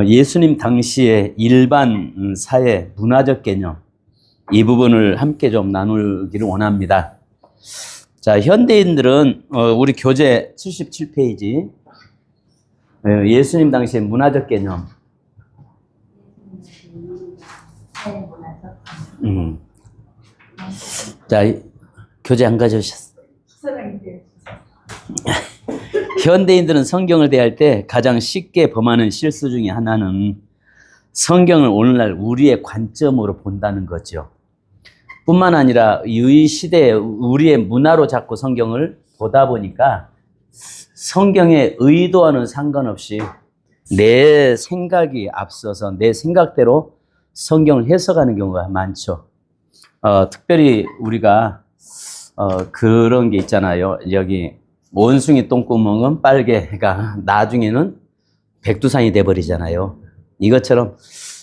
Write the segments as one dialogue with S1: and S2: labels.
S1: 예수님 당시의 일반 사회 문화적 개념, 이 부분을 함께 좀 나누기를 원합니다. 자, 현대인들은 우리 교재 77페이지 예수님 당시의 문화적 개념. 자, 교재 안 가져오셨어요? 현대인들은 성경을 대할 때 가장 쉽게 범하는 실수 중에 하나는 성경을 오늘날 우리의 관점으로 본다는 거죠. 뿐만 아니라 이 시대에 우리의 문화로 자꾸 성경을 보다 보니까 성경의 의도와는 상관없이 내 생각이 앞서서 내 생각대로 성경을 해석하는 경우가 많죠. 특별히 우리가 그런 게 있잖아요. 여기 원숭이 똥구멍은 빨개가 나중에는 백두산이 돼버리잖아요. 이것처럼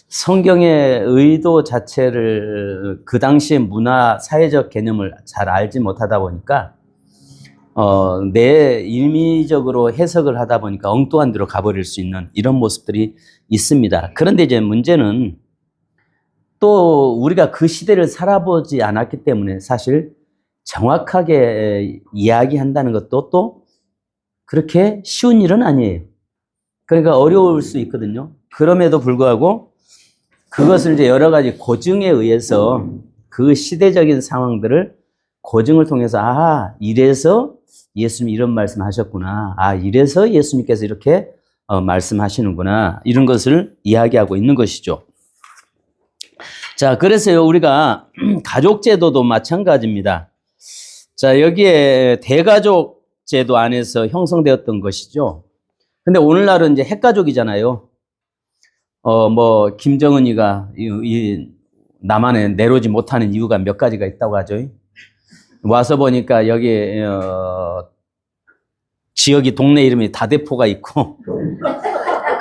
S1: 성경의 의도 자체를 그 당시의 문화, 사회적 개념을 잘 알지 못하다 보니까 내 임의적으로 해석을 하다 보니까 엉뚱한 데로 가버릴 수 있는 이런 모습들이 있습니다. 그런데 이제 문제는 또 우리가 그 시대를 살아보지 않았기 때문에 사실 정확하게 이야기한다는 것도 또 그렇게 쉬운 일은 아니에요. 그러니까 어려울 수 있거든요. 그럼에도 불구하고 그것을 이제 여러 가지 고증에 의해서 그 시대적인 상황들을 고증을 통해서 이래서 예수님이 이런 말씀 하셨구나. 이래서 예수님께서 이렇게 말씀하시는구나. 이런 것을 이야기하고 있는 것이죠. 자, 그래서요, 우리가 가족 제도도 마찬가지입니다. 자, 여기에 대가족 제도 안에서 형성되었던 것이죠. 근데 오늘날은 이제 핵가족이잖아요. 김정은이가 이 남한에 내려오지 못하는 이유가 몇 가지가 있다고 하죠. 와서 보니까 여기 지역이 동네 이름이 다대포가 있고,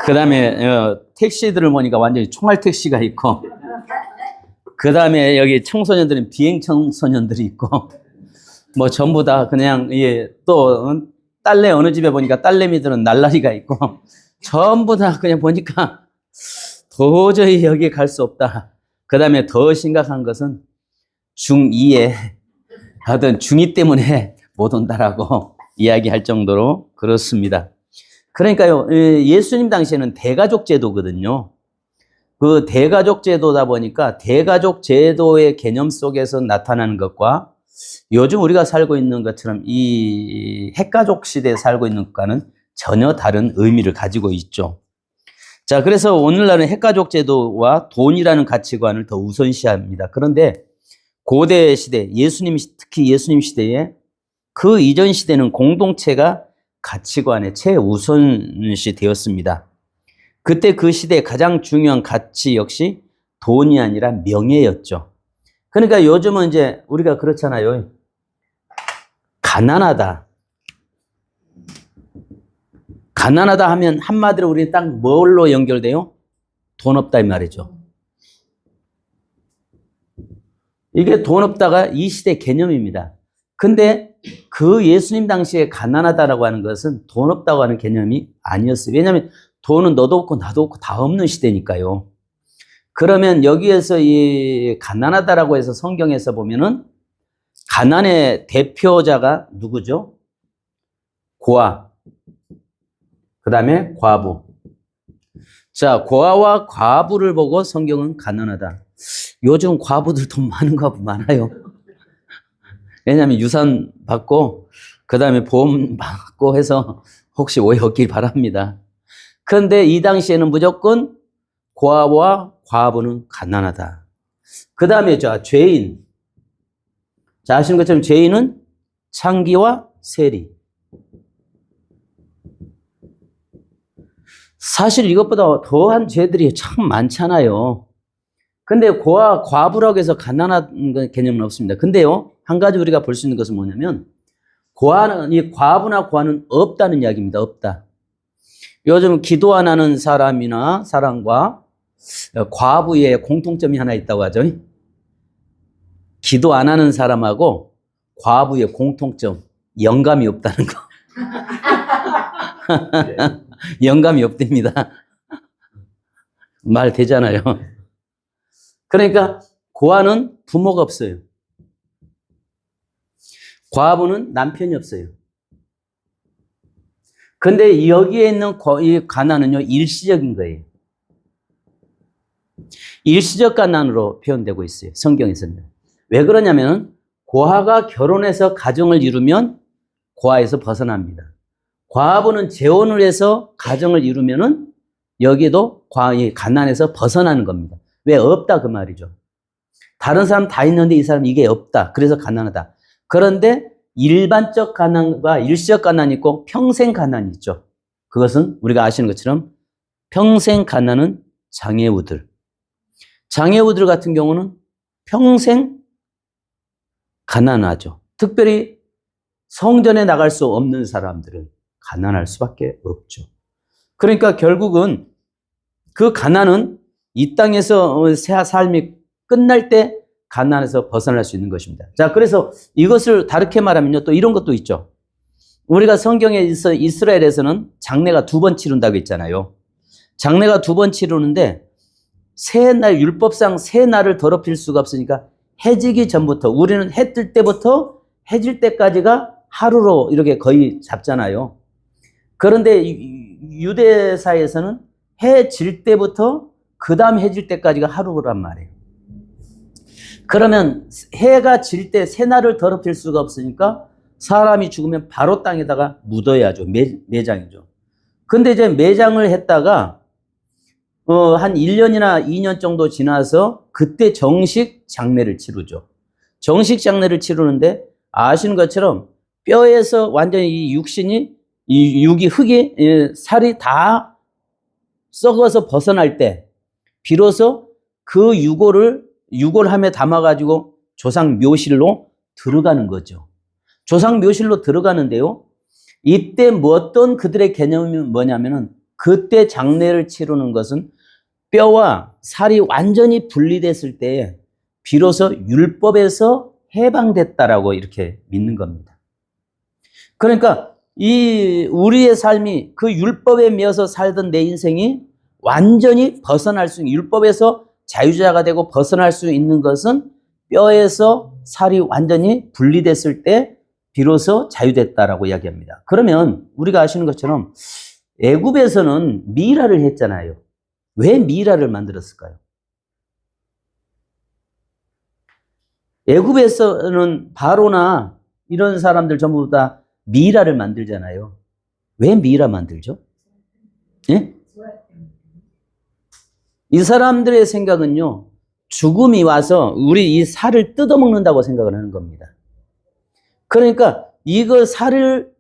S1: 그 다음에 택시들을 보니까 완전히 총알 택시가 있고, 그 다음에 여기 청소년들은 비행 청소년들이 있고, 전부 다 그냥 또 딸내 어느 집에 보니까 딸내미들은 날라리가 있고, 전부 다 그냥 보니까 도저히 여기에 갈 수 없다. 그 다음에 더 심각한 것은 중2에 하여튼 중2 때문에 못 온다라고 이야기할 정도로 그렇습니다. 그러니까요, 예수님 당시에는 대가족 제도거든요. 그 대가족 제도다 보니까 대가족 제도의 개념 속에서 나타나는 것과 요즘 우리가 살고 있는 것처럼 이 핵가족 시대에 살고 있는 것과는 전혀 다른 의미를 가지고 있죠. 자, 그래서 오늘날은 핵가족 제도와 돈이라는 가치관을 더 우선시합니다. 그런데 고대 시대, 특히 예수님 시대에 그 이전 시대는 공동체가 가치관의 최우선시 되었습니다. 그때 그 시대의 가장 중요한 가치 역시 돈이 아니라 명예였죠. 그러니까 요즘은 이제 우리가 그렇잖아요. 가난하다. 가난하다 하면 한마디로 우리는 딱 뭘로 연결돼요? 돈 없다 이 말이죠. 이게 돈 없다가 이 시대 개념입니다. 근데 그 예수님 당시에 가난하다라고 하는 것은 돈 없다고 하는 개념이 아니었어요. 왜냐하면 돈은 너도 없고 나도 없고 다 없는 시대니까요. 그러면 여기에서 이 가난하다라고 해서 성경에서 보면은 가난의 대표자가 누구죠? 고아. 그 다음에 과부. 자, 고아와 과부를 보고 성경은 가난하다. 요즘 과부들 돈 많아요. 왜냐하면 유산 받고 그 다음에 보험 받고 해서 혹시 오해 없길 바랍니다. 그런데 이 당시에는 무조건 고아와 과부는 가난하다. 그 다음에 죄인. 자, 아시는 것처럼 죄인은 창기와 세리. 사실 이것보다 더한 죄들이 참 많잖아요. 근데 고아, 과부라고 해서 가난한 개념은 없습니다. 근데요, 한 가지 우리가 볼 수 있는 것은 뭐냐면, 이 과부나 고아는 없다는 이야기입니다. 없다. 요즘 기도 안 하는 사람과 과부의 공통점이 하나 있다고 하죠. 기도 안 하는 사람하고 과부의 공통점, 영감이 없다는 거. 영감이 없답니다. 말 되잖아요. 그러니까 고아는 부모가 없어요. 과부는 남편이 없어요. 근데 여기에 있는 이 가난은요, 일시적인 거예요. 일시적 가난으로 표현되고 있어요. 성경에서는. 왜 그러냐면 고아가 결혼해서 가정을 이루면 고아에서 벗어납니다. 과부는 재혼을 해서 가정을 이루면은 여기도 가난에서 벗어나는 겁니다. 왜? 없다 그 말이죠. 다른 사람 다 있는데 이 사람은 이게 없다. 그래서 가난하다. 그런데 일반적 가난과 일시적 가난이 있고 평생 가난이 있죠. 그것은 우리가 아시는 것처럼 평생 가난은 장애우들. 장애우들 같은 경우는 평생 가난하죠. 특별히 성전에 나갈 수 없는 사람들은 가난할 수밖에 없죠. 그러니까 결국은 그 가난은 이 땅에서 삶이 끝날 때 가난에서 벗어날 수 있는 것입니다. 자, 그래서 이것을 다르게 말하면요, 또 이런 것도 있죠. 우리가 성경에 있어 이스라엘에서는 장례가 2번 치른다고 했잖아요. 장례가 2번 치르는데 새 날, 율법상 새 날을 더럽힐 수가 없으니까 해지기 전부터, 우리는 해 뜰 때부터 해질 때까지가 하루로 이렇게 거의 잡잖아요. 그런데 유대사에서는 해 질 때부터 그 다음 해질 때까지가 하루란 말이에요. 그러면 해가 질 때 새날을 더럽힐 수가 없으니까 사람이 죽으면 바로 땅에다가 묻어야죠. 매장이죠. 근데 이제 매장을 했다가 한 1년이나 2년 정도 지나서 그때 정식 장례를 치르죠. 정식 장례를 치르는데 아시는 것처럼 뼈에서 완전히 이 육신이, 이 육이, 흙이, 살이 다 썩어서 벗어날 때 비로소 그 유골함에 담아가지고 조상 묘실로 들어가는 거죠. 조상 묘실로 들어가는데요. 이때 어떤 그들의 개념이 뭐냐면은 그때 장례를 치르는 것은 뼈와 살이 완전히 분리됐을 때 비로소 율법에서 해방됐다라고 이렇게 믿는 겁니다. 그러니까 우리의 삶이 그 율법에 매여서 살던 내 인생이 완전히 벗어날 수 있는, 율법에서 자유자가 되고 벗어날 수 있는 것은 뼈에서 살이 완전히 분리됐을 때 비로소 자유됐다라고 이야기합니다. 그러면 우리가 아시는 것처럼 애굽에서는 미라를 했잖아요. 왜 미라를 만들었을까요? 애굽에서는 바로나 이런 사람들 전부 다 미라를 만들잖아요. 왜 미라 만들죠? 예? 이 사람들의 생각은요, 죽음이 와서 우리 이 살을 뜯어먹는다고 생각을 하는 겁니다. 그러니까 이거 살을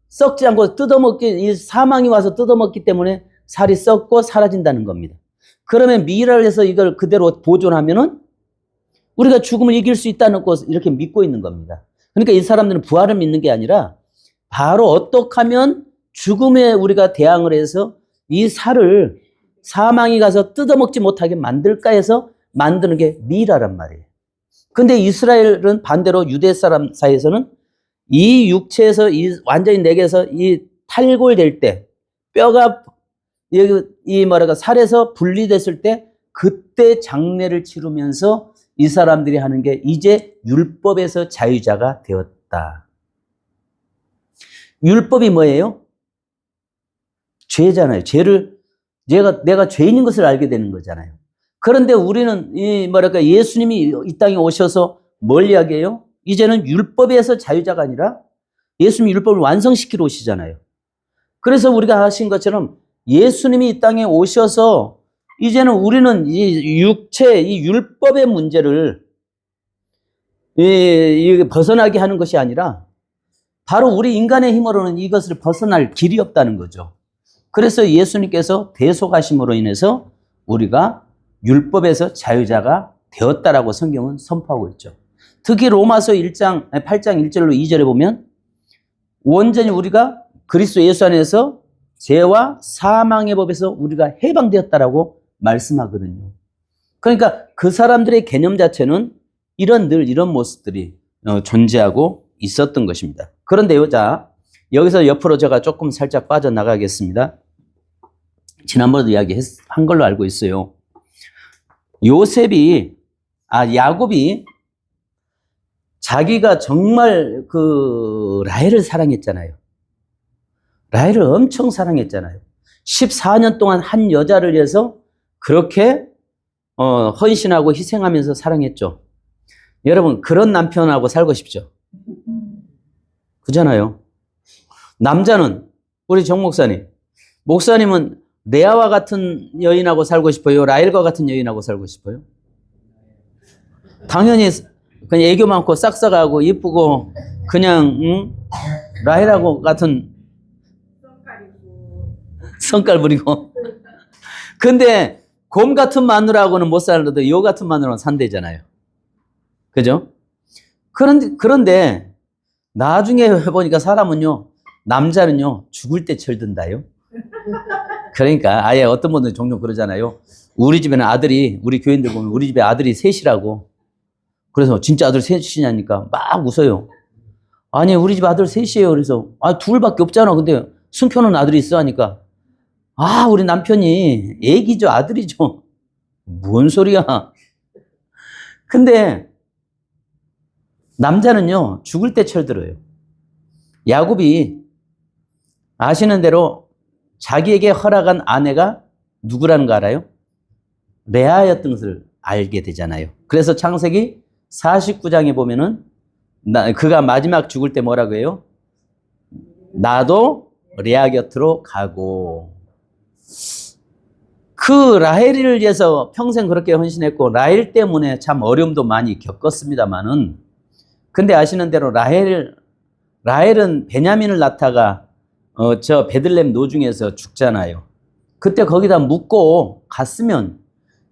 S1: 썩지 않고 이 사망이 와서 뜯어먹기 때문에 살이 썩고 사라진다는 겁니다. 그러면 미라를 해서 이걸 그대로 보존하면은 우리가 죽음을 이길 수 있다는 것을 이렇게 믿고 있는 겁니다. 그러니까 이 사람들은 부활을 믿는 게 아니라 바로 어떻게 하면 죽음에 우리가 대항을 해서 이 살을 사망이 가서 뜯어먹지 못하게 만들까 해서 만드는 게 미라란 말이에요. 근데 이스라엘은 반대로 유대 사람 사이에서는 이 육체에서 완전히 내게서 이 탈골될 때 뼈가 살에서 분리됐을 때 그때 장례를 치르면서 이 사람들이 하는 게 이제 율법에서 자유자가 되었다. 율법이 뭐예요? 죄잖아요. 내가 죄인인 것을 알게 되는 거잖아요. 그런데 우리는 예수님이 이 땅에 오셔서 뭘 이야기해요? 이제는 율법에서 자유자가 아니라 예수님이 율법을 완성시키러 오시잖아요. 그래서 우리가 하신 것처럼 예수님이 이 땅에 오셔서 이제는 우리는 이 육체, 이 율법의 문제를 벗어나게 하는 것이 아니라 바로 우리 인간의 힘으로는 이것을 벗어날 길이 없다는 거죠. 그래서 예수님께서 대속하심으로 인해서 우리가 율법에서 자유자가 되었다라고 성경은 선포하고 있죠. 특히 로마서 8장 1절로 2절에 보면 온전히 우리가 그리스도 예수 안에서 죄와 사망의 법에서 우리가 해방되었다라고 말씀하거든요. 그러니까 그 사람들의 개념 자체는 이런 모습들이 존재하고 있었던 것입니다. 그런데요, 자, 여기서 옆으로 제가 조금 살짝 빠져나가겠습니다. 지난번에도 이야기한 걸로 알고 있어요. 야곱이 자기가 정말 그 라헬을 사랑했잖아요. 라헬을 엄청 사랑했잖아요. 14년 동안 한 여자를 위해서 그렇게 헌신하고 희생하면서 사랑했죠. 여러분, 그런 남편하고 살고 싶죠? 그잖아요. 남자는, 우리 정 목사님은 레아와 같은 여인하고 살고 싶어요? 라헬과 같은 여인하고 살고 싶어요? 당연히 그냥 애교 많고 싹싹하고 예쁘고 그냥 라헬하고 같은 성깔 부리고. 근데 곰 같은 마누라하고는 못 살아도 요 같은 마누라는 산대잖아요. 그죠? 그런데 나중에 보니까 사람은요, 남자는요 죽을 때 철든다요. 그러니까 아예 어떤 분들이 종종 그러잖아요. 우리 집에는 우리 교인들 보면 우리 집에 아들이 셋이라고. 그래서 진짜 아들 셋이냐니까 막 웃어요. 아니, 우리 집 아들 셋이에요. 그래서 둘밖에 없잖아. 근데 숨겨놓은 아들이 있어 하니까 우리 남편이 애기죠, 아들이죠. 뭔 소리야. 근데 남자는요 죽을 때 철들어요. 야곱이 아시는 대로 자기에게 허락한 아내가 누구라는 거 알아요? 레아였던 것을 알게 되잖아요. 그래서 창세기 49장에 보면은 그가 마지막 죽을 때 뭐라고 해요? 나도 레아 곁으로 가고. 그 라헬을 위해서 평생 그렇게 헌신했고, 라헬 때문에 참 어려움도 많이 겪었습니다만은, 근데 아시는 대로 라헬은 베냐민을 낳다가 저 베들레헴 노중에서 죽잖아요. 그때 거기다 묻고 갔으면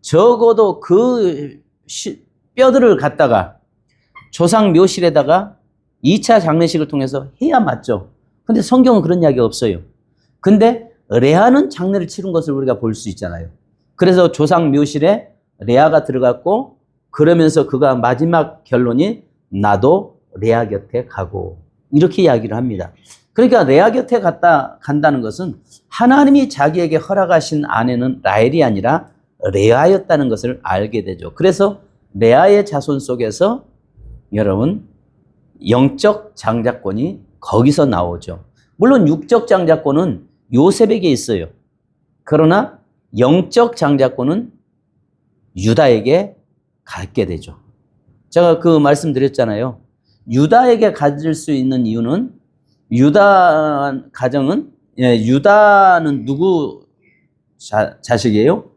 S1: 적어도 그 뼈들을 갖다가 조상 묘실에다가 2차 장례식을 통해서 해야 맞죠. 근데 성경은 그런 이야기가 없어요. 근데 레아는 장례를 치른 것을 우리가 볼 수 있잖아요. 그래서 조상 묘실에 레아가 들어갔고, 그러면서 그가 마지막 결론이 나도 레아 곁에 가고, 이렇게 이야기를 합니다. 그러니까 레아 곁에 간다는 것은 하나님이 자기에게 허락하신 아내는 라헬이 아니라 레아였다는 것을 알게 되죠. 그래서 레아의 자손 속에서 여러분 영적 장자권이 거기서 나오죠. 물론 육적 장자권은 요셉에게 있어요. 그러나 영적 장자권은 유다에게 갖게 되죠. 제가 그 말씀드렸잖아요. 유다에게 가질 수 있는 이유는 유다 가정은 유다는 누구 자식이에요?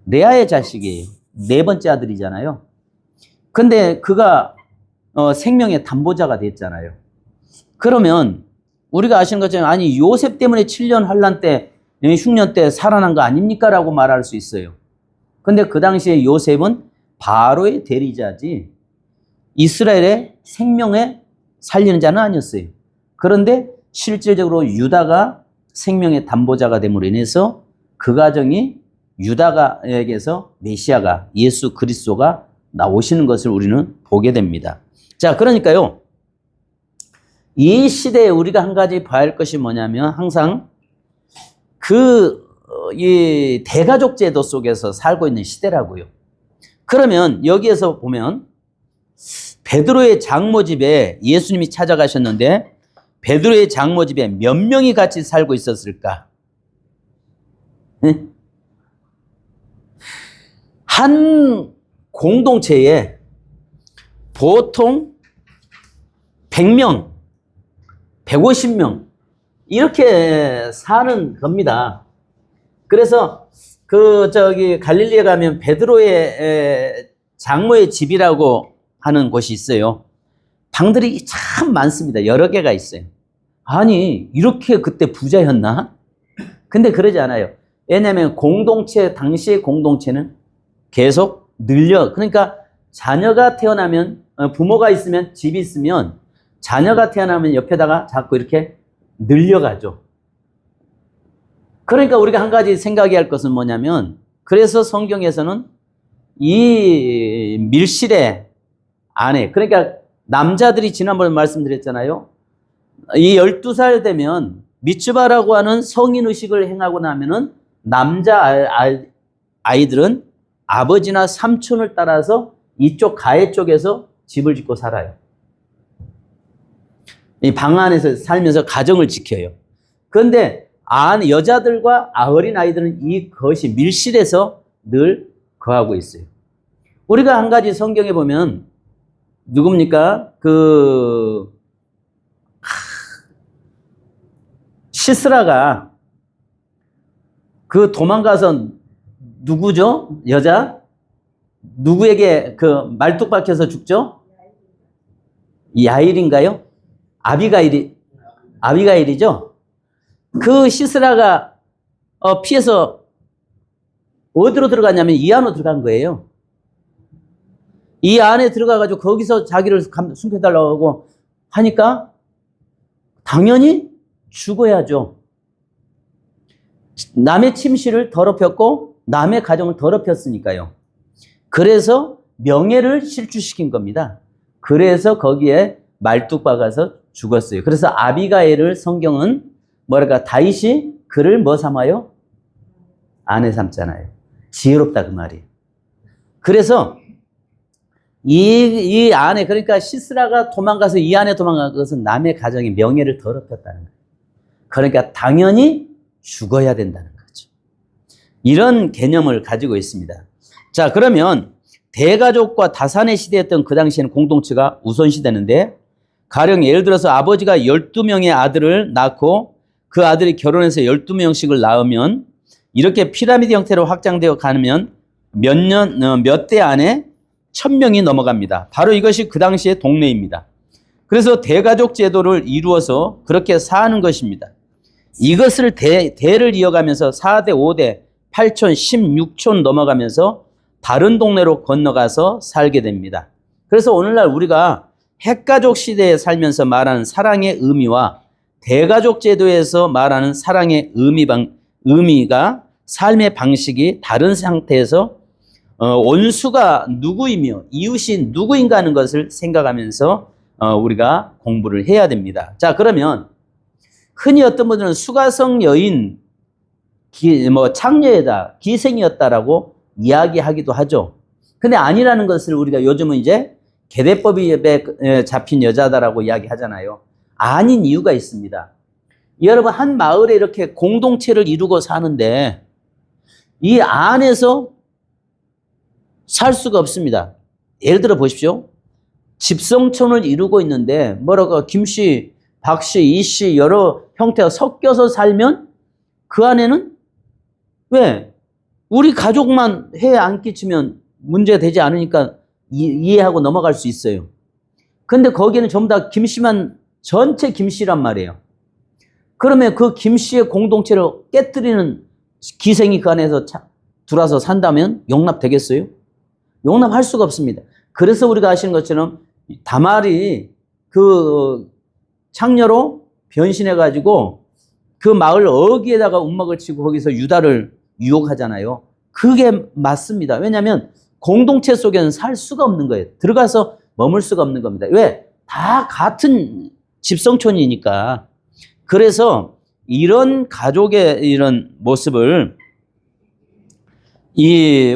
S1: 레아의 자식이에요. 네 번째 아들이잖아요. 근데 그가 생명의 담보자가 됐잖아요. 그러면 우리가 아시는 것처럼 아니 요셉 때문에 7년 환란 때 흉년 때 살아난 거 아닙니까? 라고 말할 수 있어요. 근데 그 당시에 요셉은 바로의 대리자지 이스라엘의 생명에 살리는 자는 아니었어요. 그런데 실질적으로 유다가 생명의 담보자가 됨으로 인해서 그 가정이 유다에게서 메시아가 예수 그리스도가 나오시는 것을 우리는 보게 됩니다. 자, 그러니까요. 이 시대에 우리가 한 가지 봐야 할 것이 뭐냐면 항상 이 대가족 제도 속에서 살고 있는 시대라고요. 그러면 여기에서 보면 베드로의 장모 집에 예수님이 찾아가셨는데 베드로의 장모 집에 몇 명이 같이 살고 있었을까? 한 공동체에 보통 100명, 150명 이렇게 사는 겁니다. 그래서 갈릴리에 가면 베드로의 장모의 집이라고 하는 곳이 있어요. 방들이 참 많습니다. 여러 개가 있어요. 아니, 이렇게 그때 부자였나? 근데 그러지 않아요. 왜냐하면 당시의 공동체는 계속 늘려. 그러니까 자녀가 태어나면, 부모가 있으면, 집이 있으면, 자녀가 태어나면 옆에다가 자꾸 이렇게 늘려가죠. 그러니까 우리가 한 가지 생각해야 할 것은 뭐냐면, 그래서 성경에서는 이 밀실의 아내, 그러니까 남자들이 지난번에 말씀드렸잖아요. 이 12살 되면 미츠바라고 하는 성인의식을 행하고 나면은 남자 아이들은 아버지나 삼촌을 따라서 이쪽 가해 쪽에서 집을 짓고 살아요. 이 방 안에서 살면서 가정을 지켜요. 그런데 여자들과 어린 아이들은 이것이 밀실에서 늘 거하고 있어요. 우리가 한 가지 성경에 보면 누굽니까? 시스라가 도망가서 누구죠? 여자? 누구에게 말뚝 박혀서 죽죠? 야일인가요? 아비가일이죠? 그 시스라가 피해서 어디로 들어갔냐면 이 안으로 들어간 거예요. 이 안에 들어가가지고 거기서 자기를 숨겨달라고 하고 하니까 당연히 죽어야죠. 남의 침실을 더럽혔고 남의 가정을 더럽혔으니까요. 그래서 명예를 실추시킨 겁니다. 그래서 거기에 말뚝 박아서 죽었어요. 그래서 아비가일을 성경은 다윗이 그를 뭐 삼아요? 아내 삼잖아요. 지혜롭다 그 말이에요. 그래서 이 안에, 그러니까 시스라가 도망가서 이 안에 도망간 것은 남의 가정의 명예를 더럽혔다는 거예요. 그러니까 당연히 죽어야 된다는 거죠. 이런 개념을 가지고 있습니다. 자, 그러면 대가족과 다산의 시대였던 그 당시에는 공동체가 우선시되는데, 가령 예를 들어서 아버지가 12명의 아들을 낳고 그 아들이 결혼해서 12명씩을 낳으면 이렇게 피라미드 형태로 확장되어 가면 몇 대 안에 1000명이 넘어갑니다. 바로 이것이 그 당시의 동네입니다. 그래서 대가족 제도를 이루어서 그렇게 사는 것입니다. 이것을 대를 이어가면서 4대, 5대, 8촌, 16촌 넘어가면서 다른 동네로 건너가서 살게 됩니다. 그래서 오늘날 우리가 핵가족 시대에 살면서 말하는 사랑의 의미와 대가족 제도에서 말하는 사랑의 의미가 삶의 방식이 다른 상태에서 원수가 누구이며 이웃이 누구인가 하는 것을 생각하면서 우리가 공부를 해야 됩니다. 자, 그러면 흔히 어떤 분들은 수가성 여인, 창녀에다 기생이었다라고 이야기하기도 하죠. 근데 아니라는 것을 우리가 요즘은 이제 계대법에 잡힌 여자다라고 이야기하잖아요. 아닌 이유가 있습니다. 여러분, 한 마을에 이렇게 공동체를 이루고 사는데 이 안에서 살 수가 없습니다. 예를 들어 보십시오. 집성촌을 이루고 있는데 김씨, 박씨, 이씨 여러 형태가 섞여서 살면 그 안에는 왜? 우리 가족만 해에 안 끼치면 문제가 되지 않으니까 이해하고 넘어갈 수 있어요. 근데 거기는 전부 다 김씨만 전체 김씨란 말이에요. 그러면 그 김씨의 공동체를 깨뜨리는 기생이 그 안에서 들어와서 산다면 용납되겠어요? 용납할 수가 없습니다. 그래서 우리가 아시는 것처럼 다말이 창녀로 변신해가지고 그 마을 어귀에다가 움막을 치고 거기서 유다를 유혹하잖아요. 그게 맞습니다. 왜냐하면 공동체 속에는 살 수가 없는 거예요. 들어가서 머물 수가 없는 겁니다. 왜? 다 같은 집성촌이니까. 그래서 이런 가족의 이런 모습을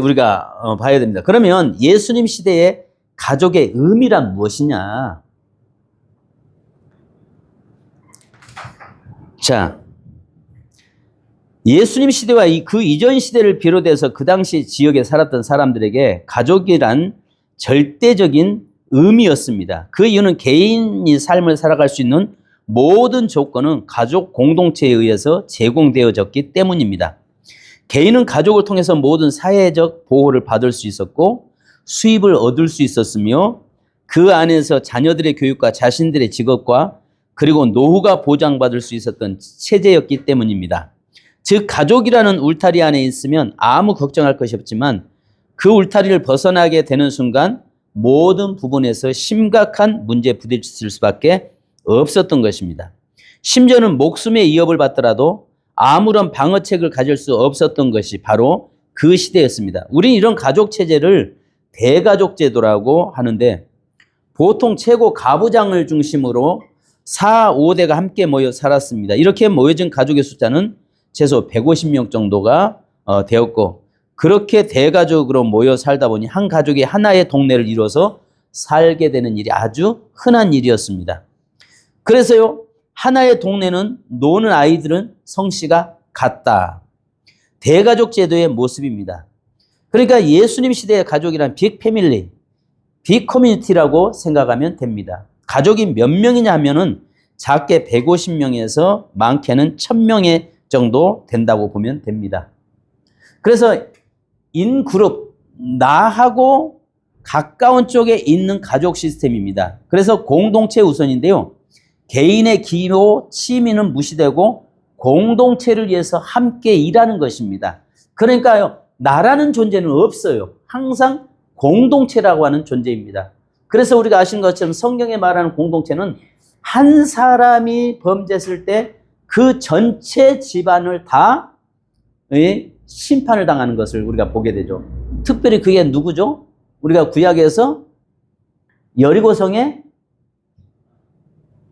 S1: 우리가 봐야 됩니다. 그러면 예수님 시대의 가족의 의미란 무엇이냐? 자, 예수님 시대와 그 이전 시대를 비롯해서 그 당시 지역에 살았던 사람들에게 가족이란 절대적인 의미였습니다. 그 이유는 개인이 삶을 살아갈 수 있는 모든 조건은 가족 공동체에 의해서 제공되어졌기 때문입니다. 개인은 가족을 통해서 모든 사회적 보호를 받을 수 있었고 수입을 얻을 수 있었으며 그 안에서 자녀들의 교육과 자신들의 직업과 그리고 노후가 보장받을 수 있었던 체제였기 때문입니다. 즉 가족이라는 울타리 안에 있으면 아무 걱정할 것이 없지만 그 울타리를 벗어나게 되는 순간 모든 부분에서 심각한 문제에 부딪힐 수밖에 없었던 것입니다. 심지어는 목숨의 위협을 받더라도 아무런 방어책을 가질 수 없었던 것이 바로 그 시대였습니다. 우리는 이런 가족 체제를 대가족 제도라고 하는데 보통 최고 가부장을 중심으로 4, 5대가 함께 모여 살았습니다. 이렇게 모여진 가족의 숫자는 최소 150명 정도가 되었고 그렇게 대가족으로 모여 살다 보니 한 가족이 하나의 동네를 이루어서 살게 되는 일이 아주 흔한 일이었습니다. 그래서요, 하나의 동네는 노는 아이들은 성씨가 같다. 대가족 제도의 모습입니다. 그러니까 예수님 시대의 가족이란 빅 패밀리, 빅 커뮤니티라고 생각하면 됩니다. 가족이 몇 명이냐 하면은 작게 150명에서 많게는 1000명 정도 된다고 보면 됩니다. 그래서 인그룹, 나하고 가까운 쪽에 있는 가족 시스템입니다. 그래서 공동체 우선인데요. 개인의 기호, 취미는 무시되고 공동체를 위해서 함께 일하는 것입니다. 그러니까요, 나라는 존재는 없어요. 항상 공동체라고 하는 존재입니다. 그래서 우리가 아시는 것처럼 성경에 말하는 공동체는 한 사람이 범죄했을 때 그 전체 집안을 다 심판을 당하는 것을 우리가 보게 되죠. 특별히 그게 누구죠? 우리가 구약에서 여리고성에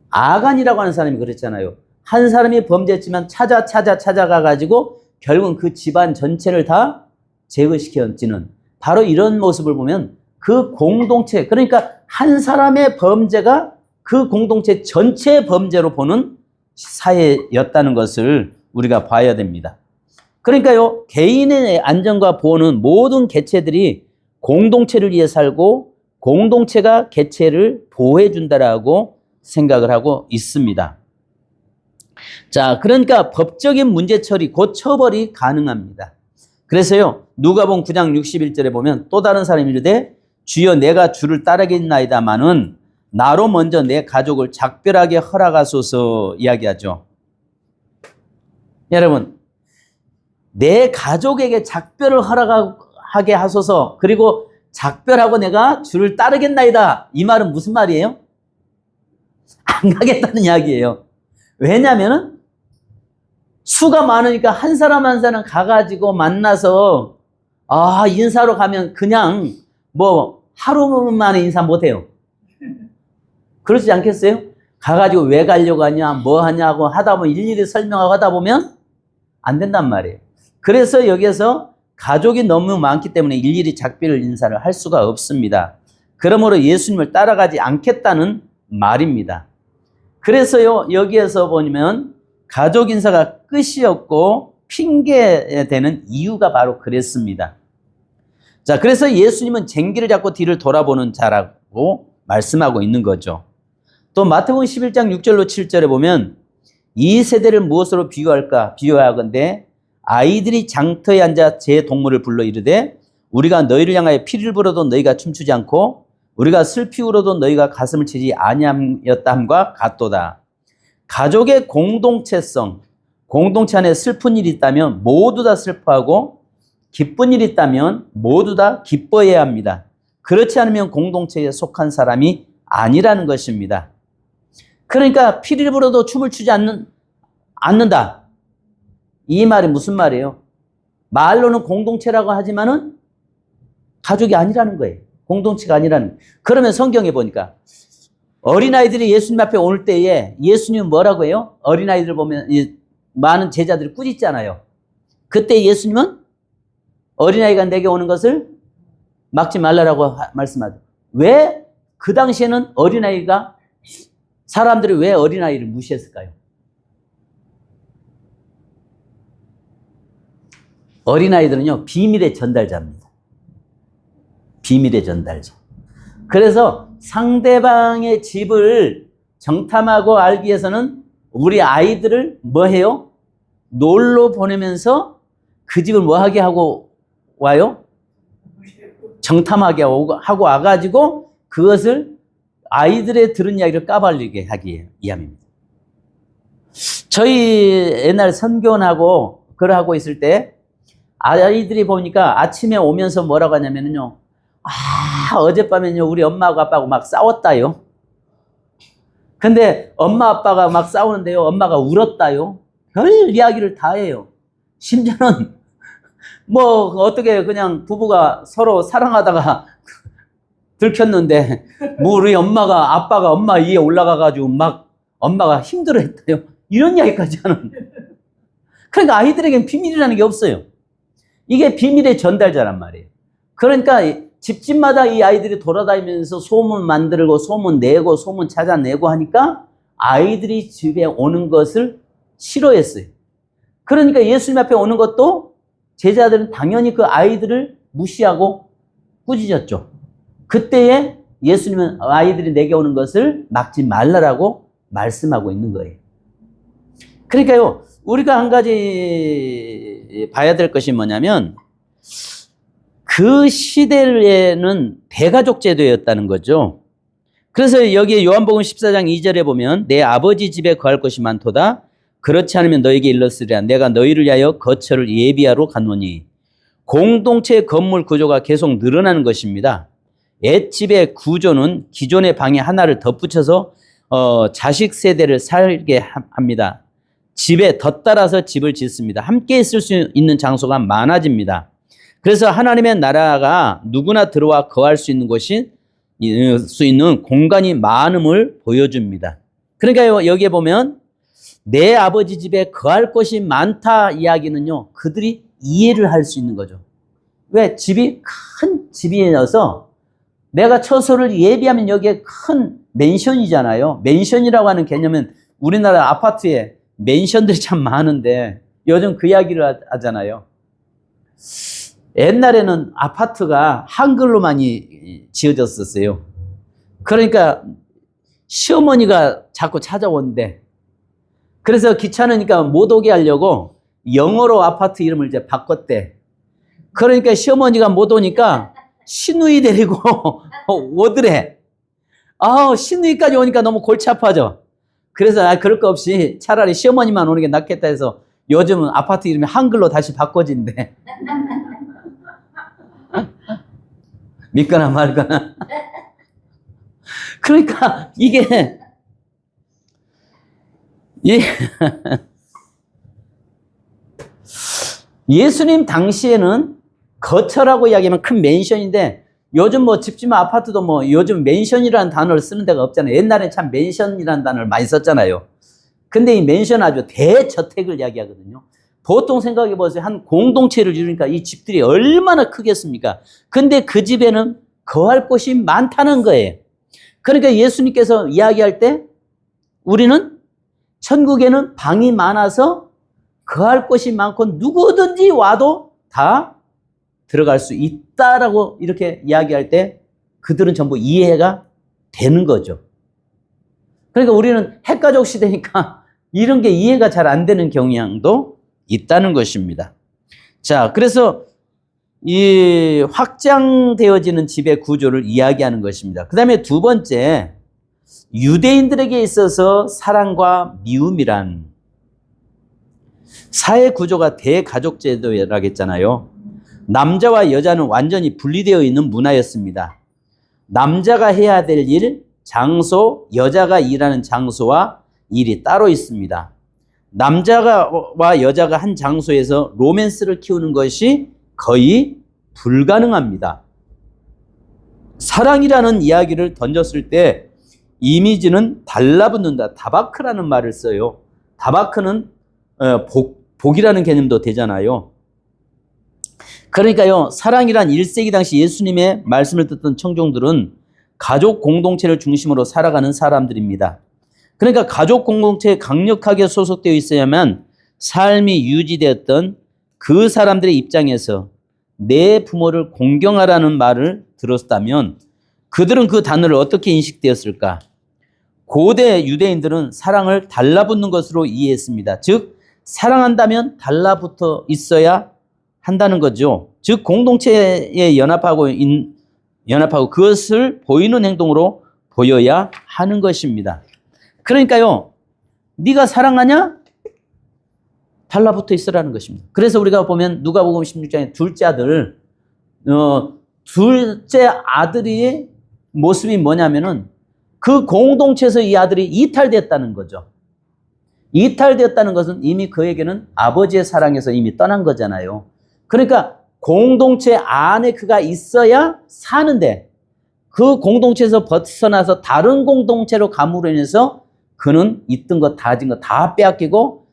S1: 아간이라고 하는 사람이 그랬잖아요. 한 사람이 범죄했지만 찾아가 가지고 결국은 그 집안 전체를 다 제거시켜지는, 바로 이런 모습을 보면 그 공동체, 그러니까 한 사람의 범죄가 그 공동체 전체의 범죄로 보는 사회였다는 것을 우리가 봐야 됩니다. 그러니까요, 개인의 안전과 보호는 모든 개체들이 공동체를 위해 살고 공동체가 개체를 보호해 준다라고 생각을 하고 있습니다. 자, 그러니까 법적인 문제 처리, 곧 처벌이 가능합니다. 그래서요, 누가복음 9장 61절에 보면 또 다른 사람이 이르되 주여 내가 주를 따르겠나이다마는 나로 먼저 내 가족을 작별하게 허락하소서 이야기하죠. 여러분, 내 가족에게 작별을 허락하게 하소서, 그리고 작별하고 내가 주를 따르겠나이다, 이 말은 무슨 말이에요? 안 가겠다는 이야기예요. 왜냐하면 수가 많으니까 한 사람 한 사람 가가지고 만나서 인사로 가면 그냥 뭐 하루 만에 인사 못해요. 그렇지 않겠어요? 가가지고 왜 가려고 하냐, 뭐 하냐고 하다 보면 일일이 설명하고 하다 보면 안 된단 말이에요. 그래서 여기에서 가족이 너무 많기 때문에 일일이 작별 인사를 할 수가 없습니다. 그러므로 예수님을 따라가지 않겠다는 말입니다. 그래서요, 여기에서 보면 가족 인사가 끝이었고 핑계되는 이유가 바로 그랬습니다. 자, 그래서 예수님은 쟁기를 잡고 뒤를 돌아보는 자라고 말씀하고 있는 거죠. 또 마태복음 11장 6절로 7절에 보면 이 세대를 무엇으로 비유할까? 비유하건대 아이들이 장터에 앉아 제 동물을 불러 이르되 우리가 너희를 향하여 피를 불어도 너희가 춤추지 않고 우리가 슬피 울어도 너희가 가슴을 치지 아니하였다 함과 같도다. 가족의 공동체성, 공동체 안에 슬픈 일이 있다면 모두 다 슬퍼하고 기쁜 일이 있다면 모두 다 기뻐해야 합니다. 그렇지 않으면 공동체에 속한 사람이 아니라는 것입니다. 그러니까 피를 불어도 춤을 추지 않는다. 이 말이 무슨 말이에요? 말로는 공동체라고 하지만은 가족이 아니라는 거예요. 공동체가 아니라는. 그러면 성경에 보니까 어린아이들이 예수님 앞에 올 때에 예수님은 뭐라고 해요? 어린아이들 보면 많은 제자들이 꾸짖잖아요. 그때 예수님은 어린아이가 내게 오는 것을 막지 말라라고 말씀하죠. 왜 그 당시에는 어린아이가, 사람들이 왜 어린아이를 무시했을까요? 어린아이들은요, 비밀의 전달자입니다. 비밀의 전달자. 그래서 상대방의 집을 정탐하고 알기 위해서는 우리 아이들을 뭐 해요? 놀러 보내면서 그 집을 뭐 하게 하고 와요? 정탐하게 하고 와가지고 그것을 아이들의 들은 이야기를 까발리게 하기 위함입니다. 저희 옛날 선교원하고 그걸 하고 있을 때 아이들이 보니까 아침에 오면서 뭐라고 하냐면요. 어젯밤에는요, 우리 엄마하고 아빠하고 막 싸웠다요. 근데 엄마 아빠가 막 싸우는데요, 엄마가 울었다요. 별 이야기를 다 해요. 심지어는 뭐 어떻게 그냥 부부가 서로 사랑하다가 들켰는데 뭐 우리 아빠가 엄마 위에 올라가가지고 막 엄마가 힘들어했다요. 이런 이야기까지 하는. 그러니까 아이들에겐 비밀이라는 게 없어요. 이게 비밀의 전달자란 말이에요. 그러니까 집집마다 이 아이들이 돌아다니면서 소문 만들고 소문 내고 소문 찾아내고 하니까 아이들이 집에 오는 것을 싫어했어요. 그러니까 예수님 앞에 오는 것도 제자들은 당연히 그 아이들을 무시하고 꾸짖었죠. 그때에 예수님은 아이들이 내게 오는 것을 막지 말라라고 말씀하고 있는 거예요. 그러니까요, 우리가 한 가지 봐야 될 것이 뭐냐면 그 시대에는 대가족 제도였다는 거죠. 그래서 여기에 요한복음 14장 2절에 보면 내 아버지 집에 거할 것이 많도다. 그렇지 않으면 너에게 일렀으리라. 내가 너희를 위하여 거처를 예비하러 갔노니. 공동체의 건물 구조가 계속 늘어나는 것입니다. 옛집의 구조는 기존의 방에 하나를 덧붙여서 자식 세대를 살게 합니다. 집에 덧따라서 집을 짓습니다. 함께 있을 수 있는 장소가 많아집니다. 그래서 하나님의 나라가 누구나 들어와 거할 수 있는 곳이 수 있는 공간이 많음을 보여줍니다. 그러니까 여기에 보면 내 아버지 집에 거할 곳이 많다 이야기는요, 그들이 이해를 할 수 있는 거죠. 왜? 집이 큰 집이어서 내가 처소를 예비하면 여기에 큰 맨션이잖아요. 맨션이라고 하는 개념은 우리나라 아파트에 맨션들이 참 많은데 요즘 그 이야기를 하잖아요. 옛날에는 아파트가 한글로 많이 지어졌었어요. 그러니까 시어머니가 자꾸 찾아온대. 그래서 귀찮으니까 못 오게 하려고 영어로 아파트 이름을 이제 바꿨대. 그러니까 시어머니가 못 오니까 시누이 데리고 오더래. 시누이까지 오니까 너무 골치 아파져. 그래서 그럴 거 없이 차라리 시어머니만 오는 게 낫겠다 해서 요즘은 아파트 이름이 한글로 다시 바꿔진대. 믿거나 말거나. 그러니까 이게 예수님 당시에는 거처라고 이야기하면 큰 맨션인데 요즘 뭐 집집마 아파트도 뭐 요즘 맨션이라는 단어를 쓰는 데가 없잖아요. 옛날에 참 맨션이라는 단어를 많이 썼잖아요. 근데 이 맨션 아주 대저택을 이야기하거든요. 보통 생각해 보세요. 한 공동체를 이루니까 이 집들이 얼마나 크겠습니까? 근데 그 집에는 거할 곳이 많다는 거예요. 그러니까 예수님께서 이야기할 때 우리는 천국에는 방이 많아서 거할 곳이 많고 누구든지 와도 다 들어갈 수 있다라고 이렇게 이야기할 때 그들은 전부 이해가 되는 거죠. 그러니까 우리는 핵가족 시대니까 이런 게 이해가 잘 안 되는 경향도 있다는 것입니다. 자, 그래서 이 확장되어지는 집의 구조를 이야기하는 것입니다. 그 다음에 두 번째, 유대인들에게 있어서 사랑과 미움이란 사회 구조가 대가족 제도라고 했잖아요. 남자와 여자는 완전히 분리되어 있는 문화였습니다. 남자가 해야 될 일, 장소, 여자가 일하는 장소와 일이 따로 있습니다. 남자와 여자가 한 장소에서 로맨스를 키우는 것이 거의 불가능합니다. 사랑이라는 이야기를 던졌을 때 이미지는 달라붙는다. 다바크라는 말을 써요. 다바크는 복이라는 개념도 되잖아요. 그러니까요, 사랑이란 1세기 당시 예수님의 말씀을 듣던 청중들은 가족 공동체를 중심으로 살아가는 사람들입니다. 그러니까 가족 공동체에 강력하게 소속되어 있어야만 삶이 유지되었던 그 사람들의 입장에서 내 부모를 공경하라는 말을 들었다면 그들은 그 단어를 어떻게 인식되었을까? 고대 유대인들은 사랑을 달라붙는 것으로 이해했습니다. 즉, 사랑한다면 달라붙어 있어야 한다는 거죠. 즉, 공동체에 연합하고 그것을 보이는 행동으로 보여야 하는 것입니다. 그러니까요, 네가 사랑하냐? 달라붙어 있으라는 것입니다. 그래서 우리가 보면 누가복음 16장에 둘째 아들의 모습이 뭐냐면은 그 공동체에서 이 아들이 이탈됐다는 거죠. 이탈되었다는 것은 이미 그에게는 아버지의 사랑에서 이미 떠난 거잖아요. 그러니까 공동체 안에 그가 있어야 사는데 그 공동체에서 벗어나서 다른 공동체로 감으로 인해서 그는 있던 것, 가진 것 다 빼앗기고